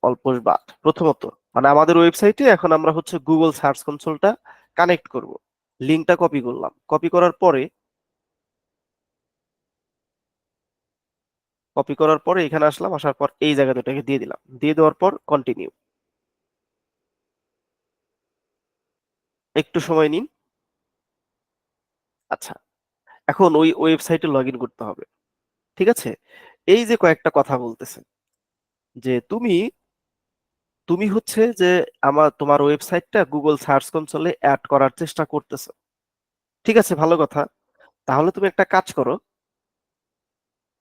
অল্প বাদ প্রথমত, মানে আমাদের ওয়েবসাইটে এখন আমরা হচ্ছে গুগল সার্চ কনসোলটা কানেক্ট করব। লিঙ্কটা কপি করলাম, কপি করার পরে এখানে আসলাম, আসার পর এই জায়গা দুটাকে দিয়ে দিলাম, দিয়ে দেওয়ার পর কন্টিনিউ। একটু সময় নিন। আচ্ছা, এখন ওই ওয়েবসাইটে লগ ইন করতে হবে। ঠিক আছে, এই যে কয়েকটা কথা বলতেছে যে তুমি তুমি হচ্ছে যে তোমার ওয়েবসাইটটা গুগল সার্চ কনসোলে অ্যাড করার চেষ্টা করতেছো। ঠিক আছে, ভালো কথা। তাহলে তুমি একটা কাজ করো,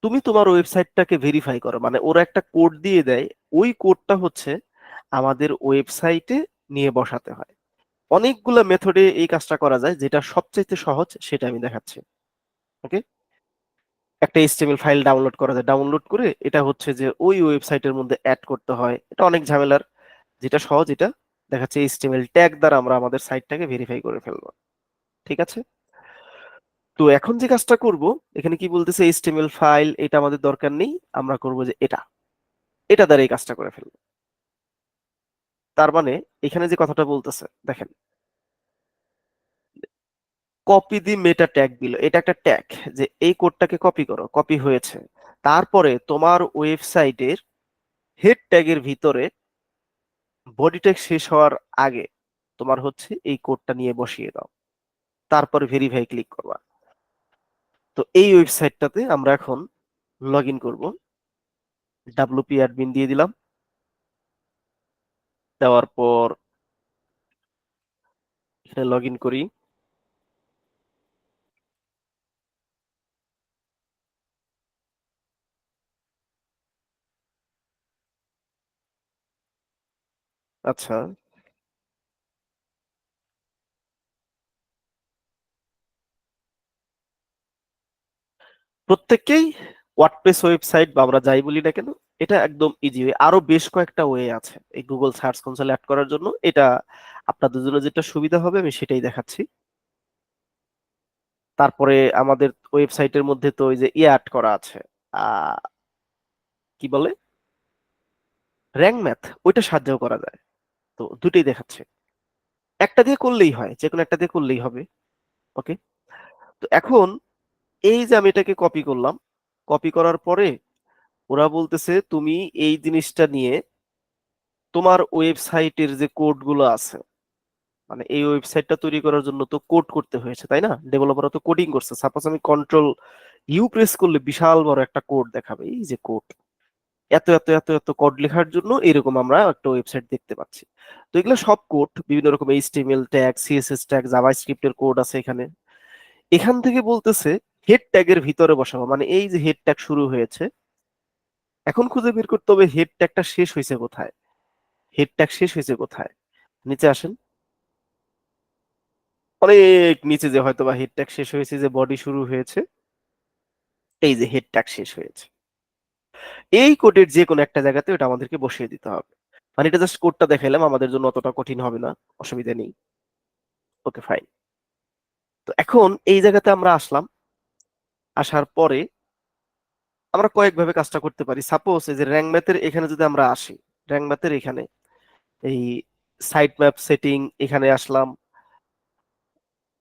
তুমি তোমার ওয়েবসাইটটাকে ভেরিফাই করো। মানে ওরা একটা কোড দিয়ে দেয়, ওই কোডটা হচ্ছে আমাদের ওয়েবসাইটে নিয়ে বসাতে হয়। অনেকগুলো মেথডে এই কাজটা করা যায়, যেটা সবচেয়ে সহজ সেটা আমি দেখাচ্ছি। ওকে, একটা এইচটিএমএল ফাইল ডাউনলোড করা যায়, ডাউনলোড করে এটা হচ্ছে যে ওই ওয়েবসাইটের মধ্যে অ্যাড করতে হয়, এটা অনেক ঝামেলার। যেটা সহজ এটা দেখাচ্ছে, এইচটিএমএল ট্যাগ দ্বারা আমরা আমাদের সাইটটাকে ভেরিফাই করে ফেলবো। ঠিক আছে, তো এখন যে কাজটা করব, এখানে কি বলতেছে, এইচটিএমএল ফাইল এটা আমাদের দরকার নেই, আমরা করব যে এটা এটা দ্বারা এই কাজটা করে ফেলবো। তার মানে এখানে যে কথাটা বলতেছে দেখেন, কপি দি মেটা ট্যাগ দিল, এটা একটা ট্যাগ যে এই কোডটাকে কপি করো, কপি হয়েছে। তারপরে তোমার ওয়েবসাইটের হেড ট্যাগের ভিতরে বডি ট্যাগ শেষ হওয়ার আগে তোমার হচ্ছে এই কোডটা নিয়ে বসিয়ে দাও, তারপরে ভেরিফাই ক্লিক করবা। তো এই ওয়েবসাইটটাতে আমরা এখন লগ ইন করবো। ডাব্লুপি অ্যাডমিন দিয়ে দিলাম, দেওয়ার পর এখানে লগ ইন করি। আচ্ছা, প্রত্যেককেই ওয়ার্ডপ্রেস ওয়েবসাইট বা আমরা যাই বলি না কেন, এটা একদম ইজি ওয়ে। আরো বেশ কয়েকটা ওয়ে আছে এই গুগল সার্চ কনসোল অ্যাড করার জন্য। এটা আপনাদের জন্য যেটা সুবিধা হবে আমি সেটাই দেখাচ্ছি। তারপরে আমাদের ওয়েবসাইটের মধ্যে তো ওই যে অ্যাড করা আছে, আহ কি বলে, র্যাঙ্ক ম্যাথ, ওইটা সাহায্য করা যায়। তো দুটোই দেখাচ্ছে, একটা দিয়ে করলেই হয়, যে কোনো একটা দিয়ে করলেই হবে। ওকে, তো এখন এই যে আমি এটাকে কপি করলাম, কপি করার পরে ওরা বলতেছে তুমি এই জিনিসটা নিয়ে তোমার ওয়েবসাইটের যে কোড গুলো আছে, মানে এই ওয়েবসাইটটা তৈরি করার জন্য তো কোড করতে হয়েছে তাই না, ডেভেলপাররা তো কোডিং করছে। সাপোজ আমি কন্ট্রোল ইউ প্রেস করলে বিশাল বড় একটা কোড দেখাবে, এই যে কোড, এত এত এত এত কোড লেখার জন্য এরকম আমরা একটা ওয়েবসাইট দেখতে পাচ্ছি। তো এগুলো সব কোড বিভিন্ন রকম এইচটিএমএল ট্যাগ, সিএসএস ট্যাগ, জাভাস্ক্রিপ্টের কোড আছে এখানে। এখান থেকে বলতেছে হেড ট্যাগের ভিতরে বসাবো, মানে এই যে হেড ট্যাগ শুরু হয়েছে, এখন খুঁজে বের করতে হবে হেড ট্যাগটা শেষ হয়েছে কোথায়। হেড ট্যাগ শেষ হয়েছে কোথায়, নিচে আসেন, অনেক নিচে যে হয়তো বা হেড ট্যাগ শেষ হয়েছে, যে বডি শুরু হয়েছে, এই যে হেড ট্যাগ শেষ হয়েছে, এই কোডের যে কোনো একটা জায়গাতে ওটা আমাদেরকে বসিয়ে দিতে হবে। মানে এটা জাস্ট কোডটা দেখাইলাম, আমাদের জন্য অতটা কঠিন হবে না, অসুবিধা নেই। Okay fine. তো এখন এই জায়গাতে আমরা আসলাম, আসার পরে আমরা কয়েকভাবে কাজটা করতে পারি। সাপোজ এই যে র্যাঙ্ক ম্যাথের এখানে যদি আমরা আসি, র্যাঙ্ক ম্যাথের এখানে এই সাইট ম্যাপ সেটিং এখানে আসলাম,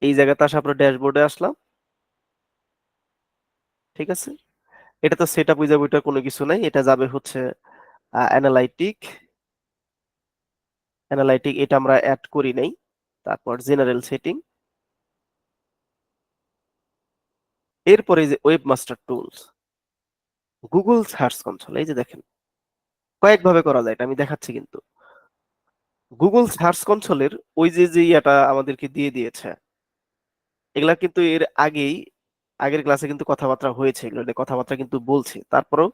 এই জায়গাতে আসা আমরা ড্যাশবোর্ডে আসলাম। ঠিক আছে, এটা তো সেট আপ উইজার্ড, ওইটা কোনো কিছু নাই, এটা যাবে হচ্ছে অ্যানালাইটিক। অ্যানালাইটিক এটা আমরা অ্যাড করি নাই। তারপর জেনারেল সেটিং, এরপরে এই যে web master tools, Google search console, এই যে দেখেন কয়েকভাবে করা যায়, এটা আমি দেখাচ্ছি কিন্তু। গুগল সার্চ কনসোলের ওই যে যে ইয়াটা আমাদেরকে দিয়ে দিয়েছে, এগুলা কিন্তু এর আগের ক্লাসে কিন্তু কথাবার্তা হয়েছে, এগুলো নিয়ে কথাবার্তা কিন্তু বলছি। তারপরও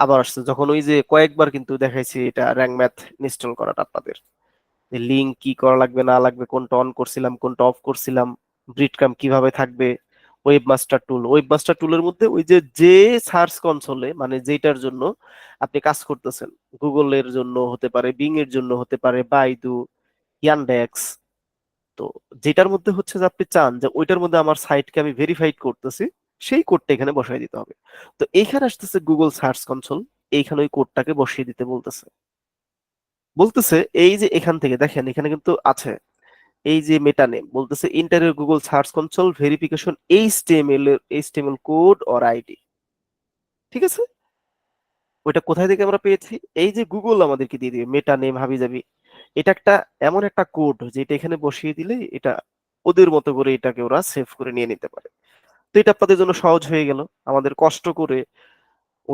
আবার আসছে যখন ওই যে কয়েকবার কিন্তু দেখাইছি এটা র্যাঙ্ক ম্যাথ ইনস্টল করাটা আপনাদের, লিঙ্ক কি করা লাগবে না লাগবে, কোনটা অন করছিলাম কোনটা অফ করছিলাম, ব্রিডক্রাম্ব কিভাবে থাকবে, ওয়েব মাস্টার টুল, ওয়েব মাস্টার টুলের মধ্যে ওই যে যে সার্চ কনসোলে মানে যেটার জন্য আপনি কাজ করতেছেন, গুগলের জন্য হতে পারে, বিং এর জন্য হতে পারে, বাইদু, ইয়ানডেক্স, তো যেটার মধ্যে হচ্ছে যে আপনি চান যে ওইটার মধ্যে আমার সাইটকে আমি ভেরিফাইড করতেছি, সেই কোডটা এখানে বসাই দিতে হবে। তো এইখানে আসতেছে গুগল সার্চ কনসোল, এইখানে ওই কোডটাকে বসিয়ে দিতে বলতেছে। বলতেছে এই যে এখান থেকে দেখেন এখানে কিন্তু আছে এই যে মেটা নেম, বলতেছে inter Google search console verification HTML code or ID. ঠিক আছে, ওইটা কোথায় থেকে আমরা পেয়েছি? এই যে গুগল আমাদেরকে দিয়ে দিবে মেটা নেম হাবিজাবি, এটা একটা এমন একটা কোড যেটা এখানে বসিয়ে দিলে এটা ওদের মতো করে এটাকে ওরা সেভ করে নিয়ে নিতে পারে। তো এটা আপনাদের জন্য সহজ হয়ে গেল, আমাদের কষ্ট করে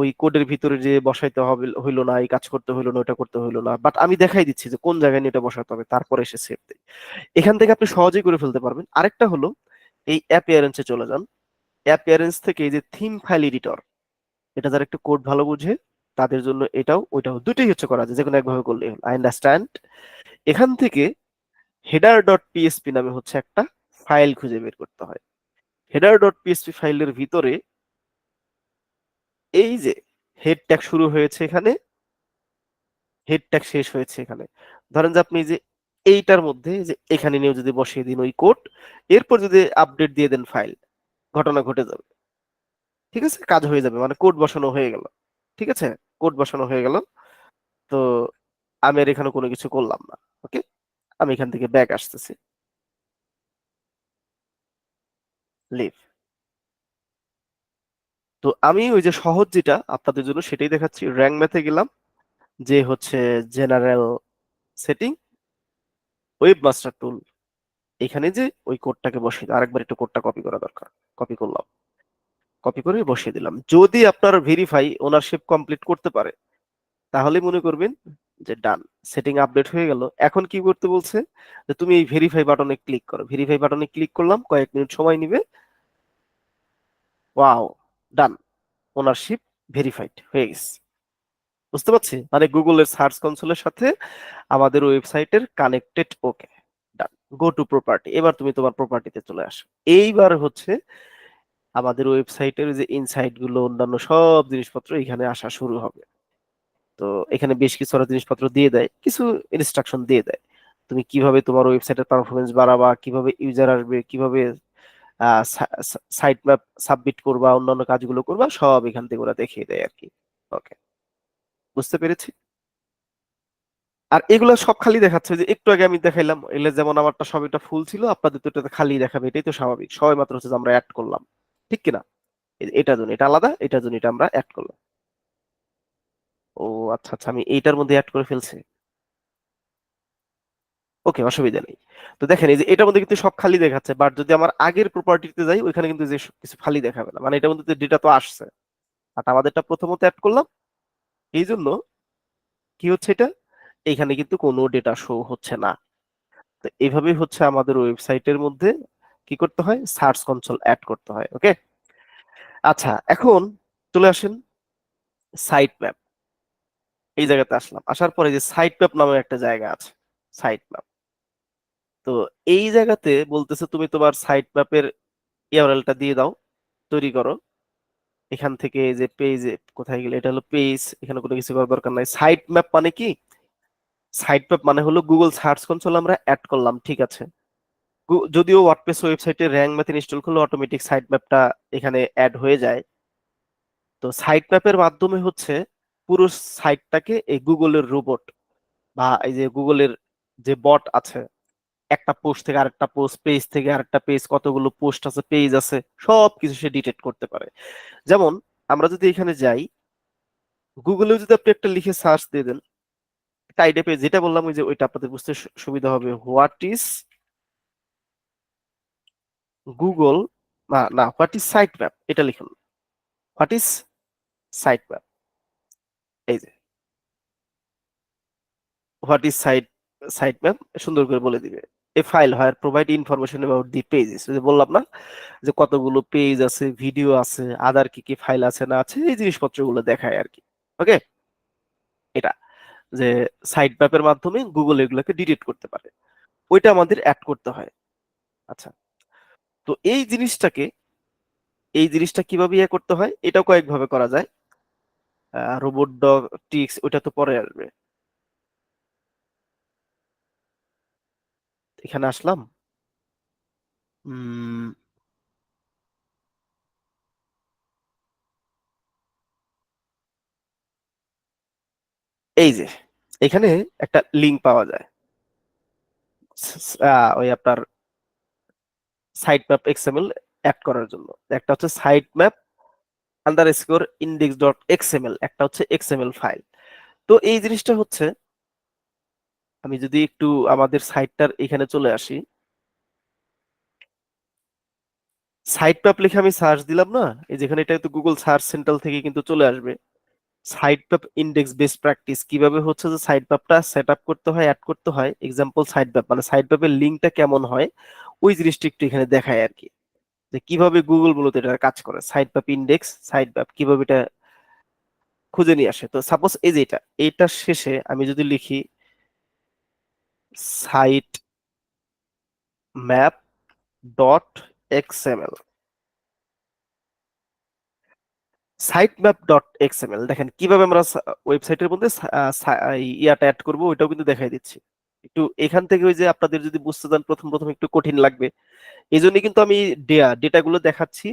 ওই কোডের ভিতরে যে বসাইতে হবে হইলো না, এই কাজ করতে হইলো না, ওটা করতে হইলো না, বাট আমি দেখাই দিচ্ছি যে কোন জায়গায় নিয়ে এটা বসাতে হবে, তারপরে এসে সেভ দেই। এখান থেকে আপনি সহজেই করে ফেলতে পারবেন। আরেকটা হলো এই অ্যাপিয়ারেন্সে চলে যান, অ্যাপিয়ারেন্স থেকে এই যে থিম ফাইল এডিটর, এটা যারা একটু কোড ভালো বুঝে তাদের জন্য এটাও ওইটাও দুটোই হচ্ছে করা যায়, যে কোনো একভাবে করলেই হলো, আই আন্ডারস্ট্যান্ড। এখান থেকে হেডার ডট পিএসপি নামে হচ্ছে একটা ফাইল খুঁজে বের করতে হয়। হেডার ডট পিএসপি ফাইলের ভিতরে এই যে হেড ট্যাগ শুরু হয়েছে এখানে, হেড ট্যাগ শেষ হয়েছে এখানে, ধরেন যে আপনি যে এইটার মধ্যে যে এখানে নিয়েও যদি বসিয়ে দিন ওই কোড, এরপর যদি আপডেট দিয়ে দেন ফাইল, ঘটনা ঘটে যাবে। ঠিক আছে, কাজ হয়ে যাবে, মানে কোড বসানো হয়ে গেল। ঠিক আছে, কোড বসানো হয়ে গেল। তো আমি আর এখানে কোনো কিছু করলাম না। ওকে, আমি এখান থেকে ব্যাক আসতেছি, লিভ। তো আমি ওই যে সহজ যেটা আপনাদের জন্য সেটাই দেখাচ্ছি, র্যাঙ্ক ম্যাথে গেলাম, যে হচ্ছে জেনারেল সেটিং, ওয়েব মাস্টার টুল, এখানে যে ওই কোডটাকে বসিয়ে আরেকবার একটু কোডটা কপি করা দরকার, কপি করলাম, কপি করে বসিয়ে দিলাম। যদি আপনার ভেরিফাই ওনারশিপ কমপ্লিট করতে পারে তাহলে মনে করবেন যে ডান, সেটিং আপডেট হয়ে গেল। এখন কি করতে বলছে, যে তুমি এই ভেরিফাই বাটনে ক্লিক করো, ভেরিফাই বাটনে ক্লিক করলাম, কয়েক মিনিট সময় নিবে, ওয়াও, ডান, ওনারশিপ ভেরিফাইড হয়ে গেছে। বুঝতে পারছি, মানে গুগলের সার্চ কনসোলের সাথে আমাদের ওয়েবসাইটের connected. Okay, done, go to property, এবার তুমি তোমার প্রপার্টিতে চলে আসো। এইবার হচ্ছে আমাদের ওয়েবসাইটের যে ইনসাইট গুলো অন্যান্য সব জিনিসপত্র এখানে আসা শুরু হবে। তো এখানে বেশ কিছু ওরা জিনিসপত্র দিয়ে দেয়, কিছু ইনস্ট্রাকশন দিয়ে দেয়, তুমি কিভাবে তোমার ওয়েবসাইটের পারফরমেন্স বাড়াবা, কিভাবে ইউজার আসবে, কিভাবে সাইট ম্যাপ সাবমিট করবা, অন্যান্য কাজগুলো করবা, সব এখান থেকে ওরা দেখিয়ে দেয় আর কি। ওকে, বুঝতে পেরেছি। আর এগুলো সব খালি দেখাচ্ছে, যে একটু আগে আমি দেখাইলাম, এলে যেমন আমারটা সব এটা ফুল ছিল, আপনাদের তো এটা খালি দেখাবে, এটাই তো স্বাভাবিক, সবাই মাত্র হচ্ছে যে আমরা অ্যাড করলাম, ঠিক কিনা? এটার জন্য এটা আলাদা, এটার জন্য এটা আমরা অ্যাড করলাম। ও আচ্ছা আচ্ছা, আমি এইটার মধ্যে অ্যাড করে ফেলছি। ওকে, অসুবিধা নেই। তো দেখেন এই যে এটার মধ্যে কিন্তু সব খালি দেখাচ্ছে, বাট যদি আমার আগের প্রপার্টিতে যাই ওইখানে কিন্তু যে কিছু খালি দেখাবে না, মানে এটার মধ্যে ডেটা তো আসছে, আর আমাদেরটা প্রথমত অ্যাড করলাম, এই জন্য কি হচ্ছে এটা, এইখানে কিন্তু কোনো ডেটা শো হচ্ছে না। তো এইভাবেই হচ্ছে আমাদের ওয়েবসাইটের মধ্যে কি করতে হয়, সার্চ কনসোল অ্যাড করতে হয়। ওকে, আচ্ছা, এখন চলে আসেন সাইট ম্যাপ। এই জায়গাতে আসলাম, আসার পরে যে সাইট ম্যাপ নামে একটা জায়গা আছে, সাইট ম্যাপ। তো এই জায়গাতে বলতেছে তুমি তোমার সাইট ম্যাপের ইউআরএলটা দিয়ে দাও, তৈরি করো। এখান থেকে এই যে পেজে কোথায় গেলে, এটা হলো পেজ, এখানে কোনো কিছু করার দরকার নাই। সাইট ম্যাপ মানে কি, সাইট ম্যাপ মানে হলো গুগল সার্চ কনসোল আমরা অ্যাড করলাম, ঠিক আছে, যদিও ওয়ার্ডপ্রেস ওয়েবসাইটে র্যাঙ্ক ম্যাথ ইনস্টল করলে অটোমেটিক সাইট ম্যাপটা এখানে অ্যাড হয়ে যায়। তো সাইট ম্যাপের মাধ্যমে হচ্ছে পুরো সাইটটাকে এই গুগলের রোবট বা এই যে গুগলের যে বট আছে, একটা পোস্ট থেকে আরেকটা পোস্ট, পেজ থেকে আরেকটা পেজ, কতগুলো পোস্ট আছে, পেজ আছে, সবকিছু সে ডিটেক্ট করতে পারে। যেমন আমরা যদি এখানে যাই, গুগলেও যদি আপনি একটা লিখে সার্চ দিয়ে দেন, টাইডে পেজ যেটা বললাম ওই যে ওইটা আপনাদের বুঝতে সুবিধা হবে, হোয়াট ইজ গুগল, না না, হোয়াট ইজ সাইট ম্যাপ, এটা লিখুন, হোয়াট ইজ সাইট ম্যাপ। এই যে what is site, site map সুন্দর করে বলে দিবে। এ ফাইল হয় provide information about the pages, যে বললাম না যে কতগুলো পেজ আছে, ভিডিও আছে, আদার কি কি ফাইল আছে না আছে, এই জিনিসপত্রগুলো দেখায় আর কি। ওকে, এটা যে সাইট ম্যাপের মাধ্যমে গুগল এগুলোকে ডিটেক্ট করতে পারে, ওইটা আমাদের অ্যাড করতে হয়। আচ্ছা, তো এই জিনিসটা কিভাবে ইয়ে করতে হয়, এটাও কয়েকভাবে করা যায়। রোবট ডগ টিক্স ওটা তো পরে আসবে। এখানে আসলাম। উম, এই যে এখানে একটা লিঙ্ক পাওয়া যায়, ওই আপনার সাইট ম্যাপ এক্সএমএল অ্যাড করার জন্য। একটা হচ্ছে site map underscore index dot XML, একটা হচ্ছে এক্সএমএল ফাইল। তো এই জিনিসটা হচ্ছে, আমি যদি একটু আমাদের সাইটটার এখানে চলে আসি, সাইট ম্যাপ লিখে আমি সার্চ দিলাম না, এই যেখানে এটা তো গুগল সার্চ সেন্টার থেকে কিন্তু চলে আসবে। Site map index best practice, কিভাবে হচ্ছে যে সাইট ম্যাপটা সেট আপ করতে হয়, অ্যাড করতে হয়। এক্সাম্পল সাইট ম্যাপ মানে সাইট ম্যাপের লিঙ্কটা কেমন হয়, ওই জিনিসটা একটু এখানে দেখায় আর কি, যে কিভাবে গুগল মূলত এটা কাজ করে। Site map index, site map কিভাবে এটা খুঁজে নিয়ে আসে। তো সাপোজ এই যে এইটার শেষে আমি যদি লিখি site map dot XML, site map dot XML, দেখেন কিভাবে আমরা ওয়েবসাইটের মধ্যে ইয়াটা অ্যাড করবো, ওইটাও কিন্তু দেখাই দিচ্ছি। একটু এখান থেকে ওই যে আপনাদের যদি বুঝতে চান প্রথম প্রথম একটু কঠিন লাগবে, এই জন্য কিন্তু আমি ডেটাগুলো দেখাচ্ছি,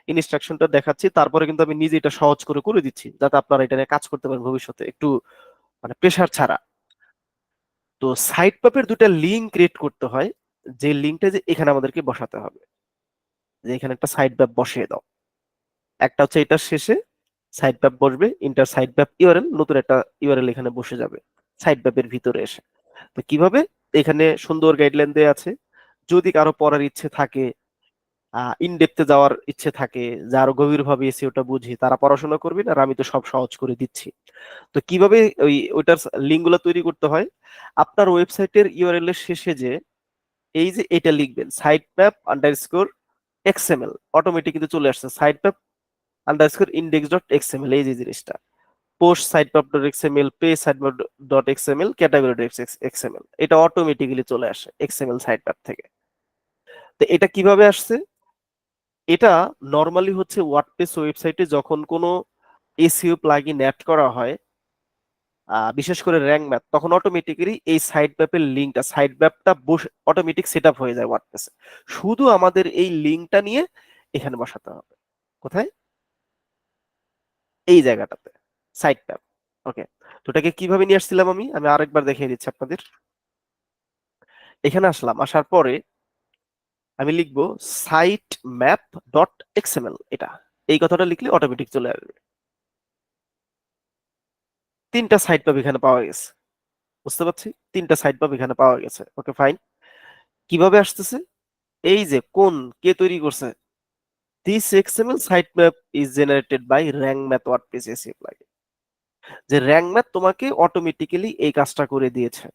ইনস্ট্রাকশনটা দেখাচ্ছি, তারপরে কিন্তু আমি নিজে এটা সহজ করে করে দিচ্ছি, যাতে আপনারা এটা নিয়ে কাজ করতে পারেন ভবিষ্যতে একটু মানে প্রেশার ছাড়া। তো সাইট ম্যাপের দুটা লিঙ্ক ক্রিয়েট করতে হয়, যে লিঙ্কটা যে এখানে আমাদেরকে বসাতে হবে, যে এখানে একটা সাইট ম্যাপ বসিয়ে দাও। একটা হচ্ছে এটার শেষে সাইট ম্যাপ বসবে, ইন্টার সাইট ম্যাপ ইউআরএল, নতুন একটা ইউআরএল এখানে বসে যাবে সাইট ম্যাপের ভিতরে এসে। তো কিভাবে, এখানে সুন্দর গাইডলাইন দেওয়া আছে। যদি কারো পড়ার ইচ্ছে থাকে, ইন ডেপথে যাওয়ার ইচ্ছে থাকে, যে আরো গভীরভাবে এসিওটা বুঝি, তারা পড়াশোনা করবেন, আর আমি তো সব সহজ করে দিচ্ছি। তো কিভাবে ওইটার লিঙ্ক গুলো তৈরি করতে হয়, আপনার ওয়েবসাইটের ইউআরএল এর শেষে যে এই যে এটা লিখবেন site map underscore XML, automatic কিন্তু চলে আসছে site map underscore index dot XML, এই যে জিনিসটা post site map dot XML, page site map dot XML, category dot XML, এটা অটোমেটিক্যালি চলে আসে এক্সএমএল সাইট ম্যাপ থেকে। তো এটা কিভাবে আসছে, এটা নর্মালি হচ্ছে ওয়ার্ডপ্রেস ওয়েবসাইটে যখন কোনো এসইও প্লাগইন অ্যাড করা হয়, বিশেষ করে র্যাঙ্ক ম্যাপ, তখন অটোমেটিক্যালি এই সাইট ম্যাপের লিঙ্কটা, সাইট ম্যাপটা অটোমেটিক সেট আপ হয়ে যায় ওয়ার্ডপ্রেসে। শুধু আমাদের এই লিঙ্কটা নিয়ে এখানে বসাতে হবে। কোথায়, এই জায়গাটাতে, সাইট ম্যাপ। ওকে, তো এটাকে কিভাবে নিয়ে আসছিলাম আমি আমি আরেকবার দেখিয়ে দিচ্ছি আপনাদের। এখানে আসলাম, আসার পরে আমি লিখবো সাইট ম্যাপ ডট এক্সএমএল, এটা এই কথাটা লিখলে অটোমেটিক চলে আসবে। তিনটা সাইট ম্যাপ এখানে পাওয়া গেছে, বুঝতে পারছি, তিনটা সাইট ম্যাপ এখানে পাওয়া গেছে। ওকে ফাইন, কিভাবে আসতেছে, এই যে কোন, কে তৈরি করছে, this XML site map is generated by Rank Math WordPress SEO plugin, যে র্যাঙ্ক ম্যাথ তোমাকে অটোমেটিক্যালি এই কাজটা করে দিয়েছে।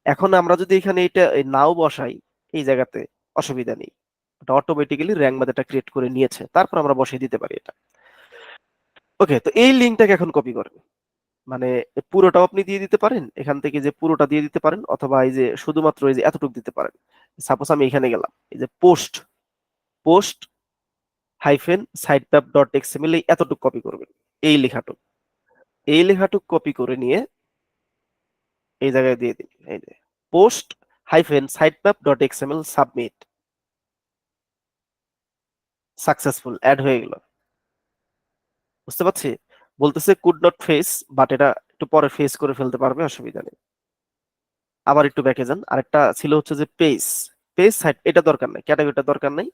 এখন আমরা যদি এখানে এটা নাও বসাই এই জায়গাতে, অসুবিধা নেই, এটা অটোমেটিক্যালি র্যাঙ্ক ম্যাথ এটা ক্রিয়েট করে নিয়েছে, তারপর আমরা বসিয়ে দিতে পারি এটা। ওকে, তো এই লিঙ্কটাকে এখন কপি করেন, মানে পুরোটাও আপনি দিয়ে দিতে পারেন এখান থেকে, যে পুরোটা দিয়ে দিতে পারেন, অথবা এই যে শুধুমাত্র এই যে এতটুকু দিতে পারেন। সাপোজ আমি এখানে গেলাম, এই যে post post hyphen site map dot XML, এই এতটুকু কপি করবেন, এই লেখাটুকু, এই লেখাটুকু কপি করে নিয়ে এই জায়গায় দিয়ে দিন, এই যে post hyphen site map dot XML submit, successful add হয়ে গেল। বুঝতে পারছি, বলতেছে কুড নট ফেস, বাট এটা একটু পরে ফেস করে ফেলতে পারবে, অসুবিধা নেই। আবার একটু ব্যাকে যান, আরেকটা ছিল হচ্ছে যে পেজ, পেজ সাইট, এটা দরকার নাই, ক্যাটাগরিটা দরকার নাই।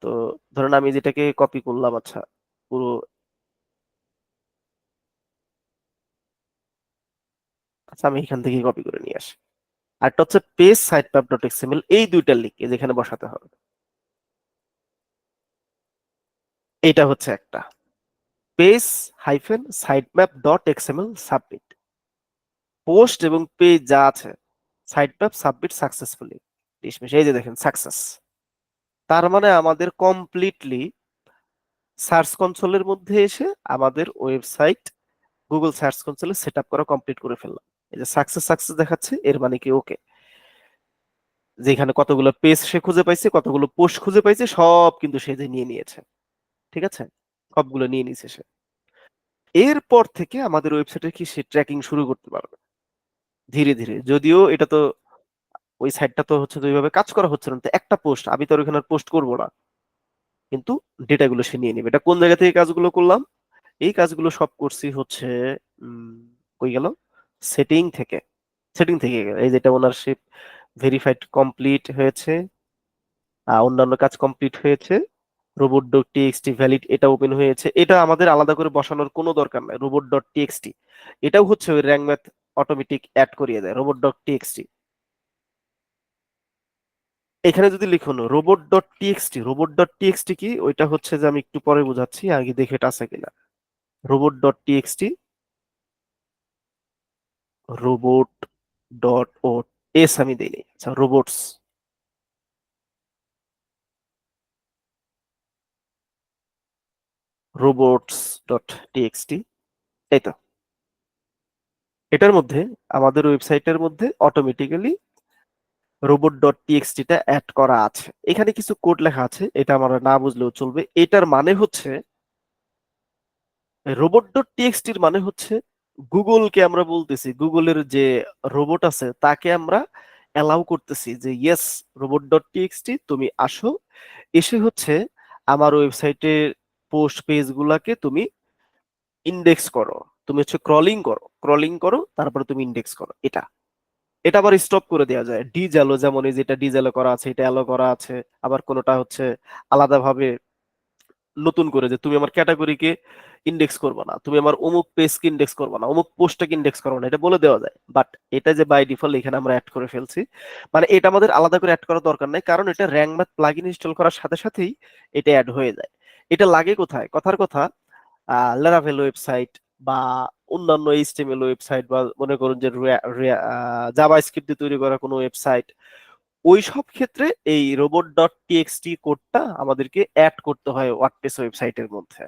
তো ধরেন আমি যেটাকে কপি করলাম, আচ্ছা পুরো, আচ্ছা আমি এখান থেকে কপি করে নিয়ে আসি। আরেকটা হচ্ছে page site map dot XML, এই দুইটার লিঙ্ক যেখানে বসাতে হবে, এটা হচ্ছে একটা page hyphen site map dot XML submit, post এবং পেজ যা আছে, site map submit successfully, dismiss, এই যে দেখেন সাকসেস। তার মানে আমাদের কমপ্লিটলি সার্চ কনসোলের মধ্যে এসে আমাদের ওয়েবসাইট গুগল সার্চ কনসোলে সেট আপ করা কমপ্লিট করে ফেললাম। এই যে সাকসেস সাকসেস দেখাচ্ছে, এর মানে কি ওকে, যেখানে কতগুলো পেজ সে খুঁজে পাইছে, কতগুলো পোস্ট খুঁজে পাইছে, সব কিন্তু সে যে নিয়ে নিয়েছে। ঠিক আছে, সবগুলো নিয়ে নিয়েছে সে। এরপর থেকে আমাদের ওয়েবসাইটে কি সে ট্র্যাকিং শুরু করতে পারবে ধীরে ধীরে। যদিও এটা তো, ওই সাইটটা তো হচ্ছে তো ওইভাবে কাজ করা হচ্ছে না, তো একটা পোস্ট আমি তো আর ওখানে পোস্ট করবো না, কিন্তু ডেটাগুলো সে নিয়ে নেবে। এটা কোন জায়গা থেকে কাজগুলো করলাম? এই কাজগুলো সব করছি হচ্ছে উম, কই গেল, সেটিং থেকে। সেটিং থেকে এই যেটা ওনারশিপ ভেরিফাইড কমপ্লিট হয়েছে, অন্যান্য কাজ কমপ্লিট হয়েছে, রোবট ডট টিএক্সটি ভ্যালিড এটা ওপেন হয়েছে, এটা আমাদের আলাদা করে বসানোর কোনো দরকার নাই। রোবট ডট টিএক্সটি এটাও হচ্ছে ওই র্যাঙ্ক ম্যাথ অটোমেটিক অ্যাড করিয়ে দেয়, রোবট ডট টিএক্সটি। এখানে যদি লিখুন robot dot TXT, robot dot TXT কি, ওইটা হচ্ছে যে আমি একটু পরে বোঝাচ্ছি, আগে দেখে এটা আছে কিনা। Robot dot TXT, robot dot ও এস আমি দিইনি, আচ্ছা রোবটস, রোবটস ডট টিএক্সটি, এই তো। এটার মধ্যে আমাদের ওয়েবসাইটের মধ্যে অটোমেটিক্যালি রোবট ডট টিএক্সটি টা অ্যাড করা আছে। এখানে কিছু কোড লেখা আছে, এটা আমরা না বুঝলেও চলবে। এটার মানে হচ্ছে, রোবট ডট টিএক্সটির মানে হচ্ছে গুগলকে আমরা বলতেছি, গুগলের যে রোবট আছে তাকে আমরা অ্যালাউ করতেছি যে ইয়েস, রোবট ডট টিএক্সটি তুমি আসো, এসে হচ্ছে আমার ওয়েবসাইটের পোস্ট পেজ গুলাকে তুমি ইন্ডেক্স করো, তুমি হচ্ছে ক্রলিং করো, ক্রলিং করো, তারপরে তুমি ইন্ডেক্স করো। এটা এটা আবার স্টপ করে দেওয়া যায় ডিজ অ্যালো, যেমন এই যেটা ডিজ অ্যালো করা আছে, এটা অ্যালো করা আছে। আবার কোনোটা হচ্ছে আলাদাভাবে নতুন করে যে তুমি আমার ক্যাটাগরিকে ইন্ডেক্স করবে না, তুমি আমার অমুক পেজকে ইন্ডেক্স করবে না, অমুক পোস্টটাকে ইন্ডেক্স করবে না, এটা বলে দেওয়া যায়। বাট এটা যে বাই ডিফল্ট এখানে আমরা অ্যাড করে ফেলছি, মানে এটা আমাদের আলাদা করে অ্যাড করার দরকার নাই, কারণ এটা র্যাঙ্ক ম্যাথ প্লাগইন ইনস্টল করার সাথে সাথেই এটা অ্যাড হয়ে যায়। এটা লাগে কোথায়, কথার কথা, ল্যারাভেল ওয়েবসাইট বা অন্যান্য এইচটিএমএল ওয়েবসাইট, বা মনে করুন যে জাভা স্ক্রিপ্ট দিয়ে তৈরি করা কোনো ওয়েবসাইট, ওই সব ক্ষেত্রে এই রোবট ডট টিএক্সটি কোডটা আমাদেরকে অ্যাড করতে হয় ওয়ার্ডপ্রেস ওয়েবসাইটের মধ্যে।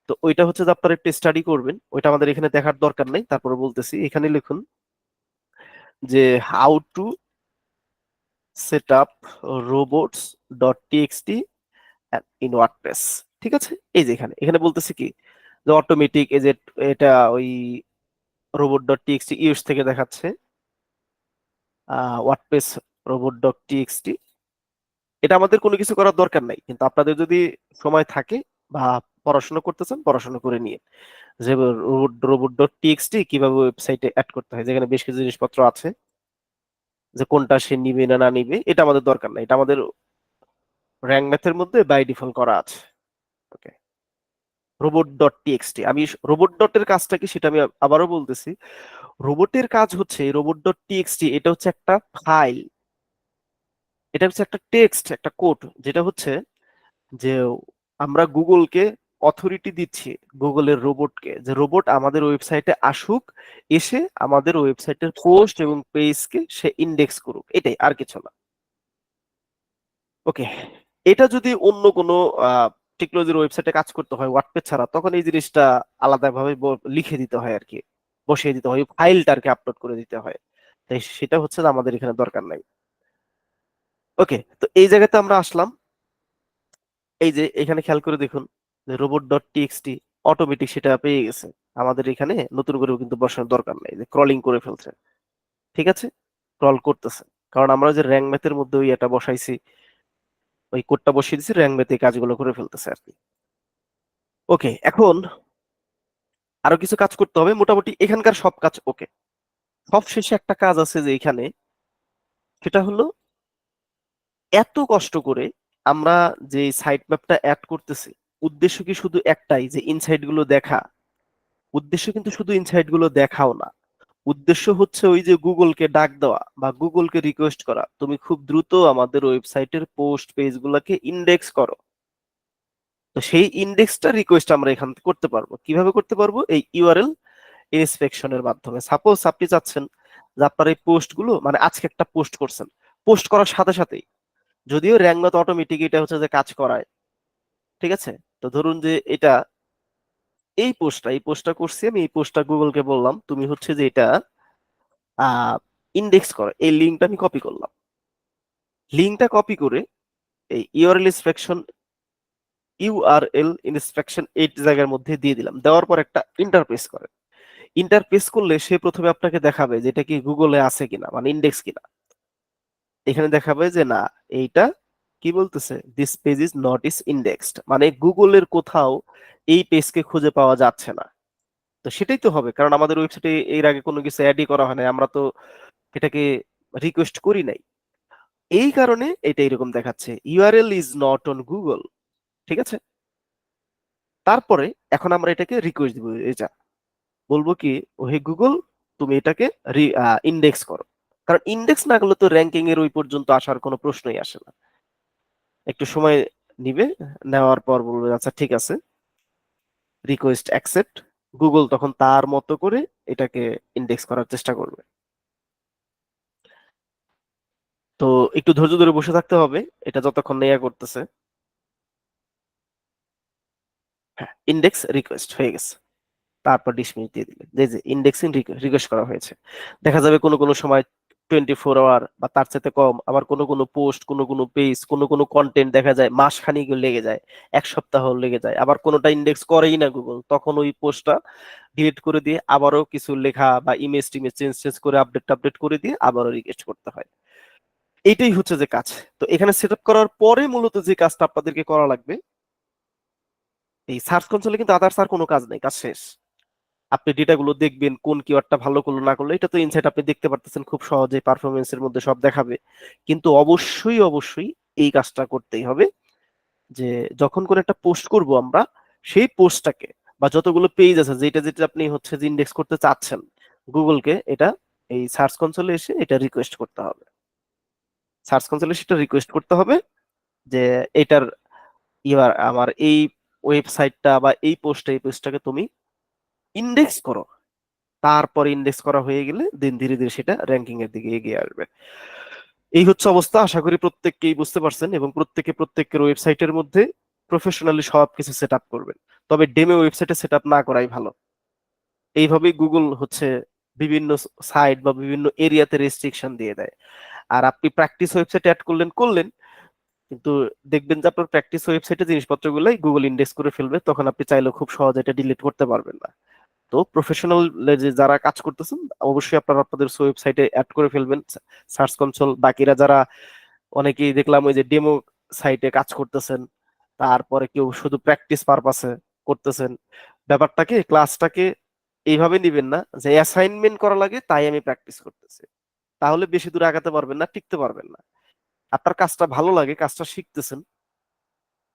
তো ওইটা হচ্ছে যে আপনারা একটু স্টাডি করবেন, ওইটা আমাদের এখানে দেখার দরকার নেই, তারপরে বলতেছি। এখানে লিখুন যে how to set up robots dot TXT in WordPress. ঠিক আছে, এই যে এখানে এখানে বলতেছি কি, যে অটোমেটিক, এই যে এটা ওই রোবট ডট টিএক্সটি ইউজ থেকে দেখাচ্ছে, ওয়ার্ডপ্রেস রোবট ডট টিএক্সটি। এটা আমাদের কোনো কিছু করার দরকার নাই, কিন্তু আপনাদের যদি সময় থাকে বা পড়াশোনা করতেছেন, পড়াশোনা করে নিয়ে যে রোবট রোবট ডট টিএক্সটি কিভাবে ওয়েবসাইটে অ্যাড করতে হয়, যেখানে বেশ কিছু জিনিসপত্র আছে, যে কোনটা সে নিবে না না নিবে, এটা আমাদের দরকার নাই, এটা আমাদের র্যাঙ্ক ম্যাথের মধ্যে বাই ডিফল্ট করা আছে। ওকে, রোবট ডট টিএক্সটি, আমি রোবট ডটের কাজটা কি সেটা আমি আবারও বলতেছি। রোবটের কাজ হচ্ছে রোবট ডট টিএক্সটি, এটা হচ্ছে একটা ফাইল, এটা হচ্ছে একটা টেক্সট, একটা কোড, যেটা হচ্ছে যে আমরা গুগলকে অথরিটি দিচ্ছি, গুগলের রোবটকে, যে রোবট আমাদের ওয়েবসাইটে আসুক, এসে আমাদের ওয়েবসাইটের পোস্ট এবং পেজকে সে ইন্ডেক্স করুক, এটাই, আর কিছু না। ওকে, এটা যদি অন্য কোনো টেকনোলজির ওয়েবসাইটে কাজ করতে হয় ওয়ার্ডপ্রেস ছাড়া, তখন এই জিনিসটা আলাদাভাবে লিখে দিতে হয় আর কি, বসিয়ে দিতে হয়, ফাইলটা আর কি আপলোড করে দিতে হয়। তাই সেটা হচ্ছে যে আমাদের এখানে দরকার নাই। ওকে, তো এই জায়গাতে আমরা আসলাম। এই যে এখানে খেয়াল করে দেখুন যে রোবট ডট টিএক্সটি অটোমেটিক সেটা পেয়ে গেছে, আমাদের এখানে নতুন করেও কিন্তু বসানোর দরকার নেই, যে ক্রলিং করে ফেলছে। ঠিক আছে, ক্রল করতেছে, কারণ আমরা যে র্যাঙ্ক ম্যাথের মধ্যে ওই এটা বসাইছি, ওই কোডটা বসিয়ে দিছি, র্যাঙ্ক ম্যাথে এই কাজগুলো করে ফেলতেছে আর কি। ওকে, এখন আরো কিছু কাজ করতে হবে, মোটামুটি এখানকার সব কাজ ওকে। সব শেষে একটা কাজ আছে যে এখানে, সেটা হলো এত কষ্ট করে আমরা যে সাইট ম্যাপটা অ্যাড করতেছি, উদ্দেশ্য কি শুধু একটাই, যে ইনসাইট গুলো দেখা? উদ্দেশ্য কিন্তু শুধু ইনসাইট গুলো দেখাও না, উদ্দেশ্য হচ্ছে ওই যে গুগলকে ডাক দেওয়া বা গুগলকে রিকোয়েস্ট করা, তুমি খুব দ্রুত আমাদের ওয়েবসাইটের পোস্ট পেজ গুলাকে ইন্ডেক্স করো। তো সেই ইন্ডেক্সটা রিকোয়েস্ট আমরা এখান থেকে করতে পারবো, কিভাবে করতে পারবো? এই ইউআরএল ইন্সপেকশনের মাধ্যমে। সাপোজ আপনি চাচ্ছেন যে আপনার এই পোস্ট গুলো, মানে আজকে একটা পোস্ট করছেন, পোস্ট করার সাথে সাথেই, যদিও র্যাঙ্ক মত অটোমেটিক এটা হচ্ছে যে কাজ করায়, ঠিক আছে, তো ধরুন যে এটা এই পোস্টটা করছি আমি, এই পোস্টটা গুগলকে বললাম তুমি হচ্ছে যে এটা ইন্ডেক্স করো। এই লিঙ্কটা আমি কপি করলাম, লিঙ্কটা কপি করে এই ইউআরএল ইনস্ট্রাকশন এই জায়গার মধ্যে দিয়ে দিলাম। দেওয়ার পর একটা ইন্টারপ্রেস করে, ইন্টারপ্রেস করলে সে প্রথমে আপনাকে দেখাবে যে এটা কি গুগলে আছে কিনা, মানে ইন্ডেক্স কিনা। এখানে দেখাবে যে না, এইটা কি বলতেছে, this page is not is indexed, মানে গুগলের কোথাও এই পেজকে খুঁজে পাওয়া যাচ্ছে না। তো সেটাই তো হবে, কারণ আমাদের ওয়েবসাইটে এর আগে কোনো কিছু অ্যাডই করা হয় না, আমরা তো এটাকে রিকোয়েস্ট করি নাই। এই কারণে এটা এরকম দেখাচ্ছে, URL is not on Google. ঠিক আছে, তারপরে এখন আমরা এটাকে রিকোয়েস্ট দিব, এটা বলবো কি, ওহে গুগল তুমি এটাকে ইন্ডেক্স করো। কারণ ইন্ডেক্স না করলে তো র্যাঙ্কিং এর ওই পর্যন্ত আসার কোনো প্রশ্নই আসে না। একটু সময় নিবে, নেওয়ার পর বলবে আচ্ছা ঠিক আছে, রিকোয়েস্ট অ্যাকসেপ্ট। গুগল তখন তার মতো করে এটাকে ইন্ডেক্স করার চেষ্টা করবে। তো একটু ধৈর্য ধরে বসে থাকতে হবে, এটা যতক্ষণ নেয়া করতেছে। হ্যাঁ, ইন্ডেক্স রিকোয়েস্ট হয়ে গেছে। তারপর ডিসমিস দিয়ে দিলে যে যে ইন্ডেক্সিং রিকোয়েস্ট করা হয়েছে। দেখা যাবে কোনো কোনো সময় 24 আওয়ার বা তার চাইতে কম, আবার কোনো কোনো পোস্ট, কোনো কোনো পেজ, কোনো কোনো কন্টেন্ট দেখা যায় মাস খানিক লেগে যায়, এক সপ্তাহ লেগে যায়। আবার কোনোটা ইন্ডেক্স করেই না গুগল, তখন ওই পোস্টটা ডিলিট করে দিয়ে আবারও কিছু লেখা বা ইমেজ টিমেজ চেঞ্জ চেঞ্জ করে আপডেট করে দিয়ে আবারও রিকোয়েস্ট করতে হয়। এইটাই হচ্ছে যে কাজ। তো এখানে সেট আপ করার পরে মূলত যে কাজটা আপনাদেরকে করা লাগবে, এই সার্চ কনসোলে কিন্তু আদার্স আর কোনো কাজ নেই, কাজ শেষ। আপনি ডেটাগুলো দেখবেন, কোন কিওয়ার্ডটা ভালো করলো না করলো, এটা তো ইনসাইট আপনি দেখতে পারতেছেন খুব সহজে, পারফরমেন্সের মধ্যে সব দেখাবে। কিন্তু অবশ্যই অবশ্যই এই কাজটা করতেই হবে যে যখন করে একটা পোস্ট করব আমরা, সেই পোস্টটাকে বা যতগুলো পেজ আছে যেটা যেটা আপনি হচ্ছে যে ইন্ডেক্স করতে চাচ্ছেন, গুগলকে এটা এই সার্চ কনসোলে এসে এটা রিকোয়েস্ট করতে হবে। সার্চ কনসোলে সেটা রিকোয়েস্ট করতে হবে যে এটার এবার আমার এই ওয়েবসাইটটা বা এই পোস্টটাকে তুমি ইন্ডেক্স করো। তারপর ইন্ডেক্স করা হয়ে গেলে দেন ধীরে ধীরে সেটা র্যাঙ্কিং এর দিকে এগিয়ে আসবে। এই হচ্ছে অবস্থা, আশা করি প্রত্যেককেই বুঝতে পারছেন এবং প্রত্যেকে প্রত্যেকের ওয়েবসাইটের মধ্যে প্রফেশনালি সবকিছু সেট আপ করবেন। তবে ডেমো ওয়েবসাইটে সেট আপ না করাই ভালো। এইভাবেই গুগল হচ্ছে বিভিন্ন সাইট বা বিভিন্ন এরিয়াতে রেস্ট্রিকশন দিয়ে দেয়। আর আপনি প্র্যাকটিস ওয়েবসাইটে অ্যাড করলেন করলেন, কিন্তু দেখবেন যে আপনার প্র্যাকটিস ওয়েবসাইটে জিনিসপত্রগুলাই গুগল ইন্ডেক্স করে ফেলবে, তখন আপনি চাইলে খুব সহজে এটা ডিলিট করতে পারবেন না। তো প্রফেশনাল যে যারা কাজ করতেছেন অবশ্যই আপনারা আপনাদের ওয়েবসাইটে অ্যাড করে ফেলবেন সার্চ কনসোল। বাকিরা যারা, অনেকেই দেখলাম ওই যে ডেমো সাইটে কাজ করতেছেন, তারপরে কেউ শুধু প্র্যাকটিস পারপাসে করতেছেন, ব্যাপারটাকে ক্লাসটাকে এইভাবে নিবেন না যে অ্যাসাইনমেন্ট করা লাগে তাই আমি প্র্যাকটিস করতেছি। তাহলে বেশি দূর আগাতে পারবেন না, টিকতে পারবেন না। আপনার কাজটা ভালো লাগে, কাজটা শিখতেছেন,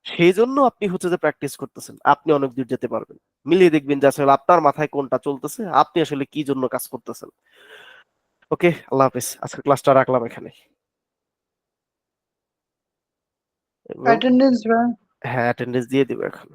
সেই জন্য আপনি হচ্ছে যে প্র্যাকটিস করতেছেন, আপনি অনেক দূর যেতে পারবেন। মিলিয়ে দেখবেন যে আসলে আপনার মাথায় কোনটা চলতেছে, আপনি আসলে কি জন্য কাজ করতেছেন। ওকে, আল্লাহ হাফেজ, আজকের ক্লাসটা রাখলাম এখানে। এবং অ্যাটেন্ডেন্স ভাই। হ্যাঁ, অ্যাটেন্ডেন্স দিয়ে দিবে এখন।